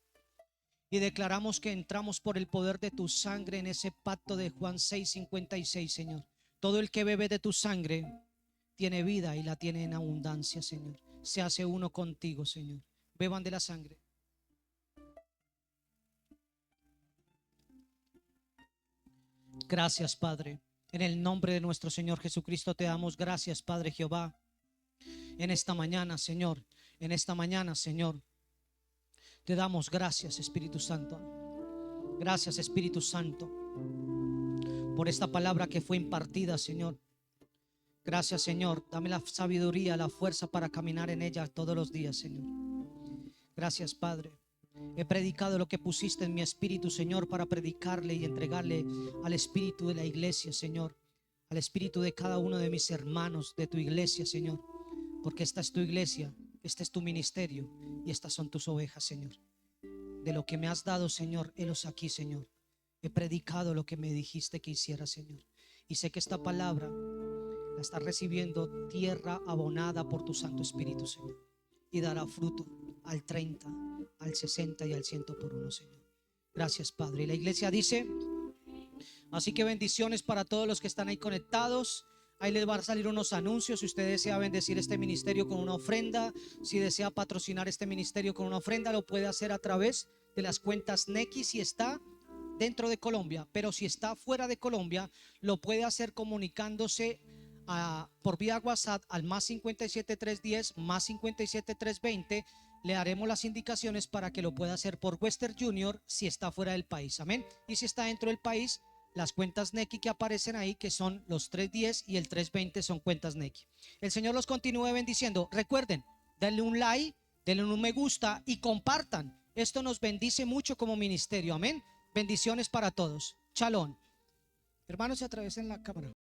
Y declaramos que entramos por el poder de tu sangre en ese pacto de Juan 6:56, Señor. Todo el que bebe de tu sangre tiene vida y la tiene en abundancia, Señor. Se hace uno contigo, Señor. Beban de la sangre. Gracias, Padre. En el nombre de nuestro Señor Jesucristo te damos gracias, Padre Jehová. En esta mañana, Señor, en esta mañana, Señor, te damos gracias, Espíritu Santo. Gracias, Espíritu Santo, por esta palabra que fue impartida, Señor. Gracias, Señor. Dame la sabiduría, la fuerza para caminar en ella todos los días, Señor. Gracias, Padre. He predicado lo que pusiste en mi espíritu, Señor, para predicarle y entregarle al espíritu de la iglesia, Señor, al espíritu de cada uno de mis hermanos de tu iglesia, Señor, porque esta es tu iglesia, este es tu ministerio y estas son tus ovejas, Señor. De lo que me has dado, Señor, helos aquí, Señor. He predicado lo que me dijiste que hiciera, Señor, y sé que esta palabra la está recibiendo tierra abonada por tu Santo Espíritu, Señor, y dará fruto al 30, al 60 y al 100 por uno, Señor. Gracias, Padre. Y la iglesia dice: así que bendiciones para todos los que están ahí conectados. Ahí les van a salir unos anuncios. Si usted desea bendecir este ministerio con una ofrenda, si desea patrocinar este ministerio con una ofrenda, lo puede hacer a través de las cuentas Nequi si está dentro de Colombia. Pero si está fuera de Colombia, lo puede hacer comunicándose por vía WhatsApp al más 57310 más 57320. Le haremos las indicaciones para que lo pueda hacer por Western Junior si está fuera del país. Amén. Y si está dentro del país, las cuentas Nequi que aparecen ahí, que son los 310 y el 320, son cuentas Nequi. El Señor los continúe bendiciendo. Recuerden, denle un like, denle un me gusta y compartan. Esto nos bendice mucho como ministerio. Amén. Bendiciones para todos. Shalom. Hermanos, se atraviesen la cámara.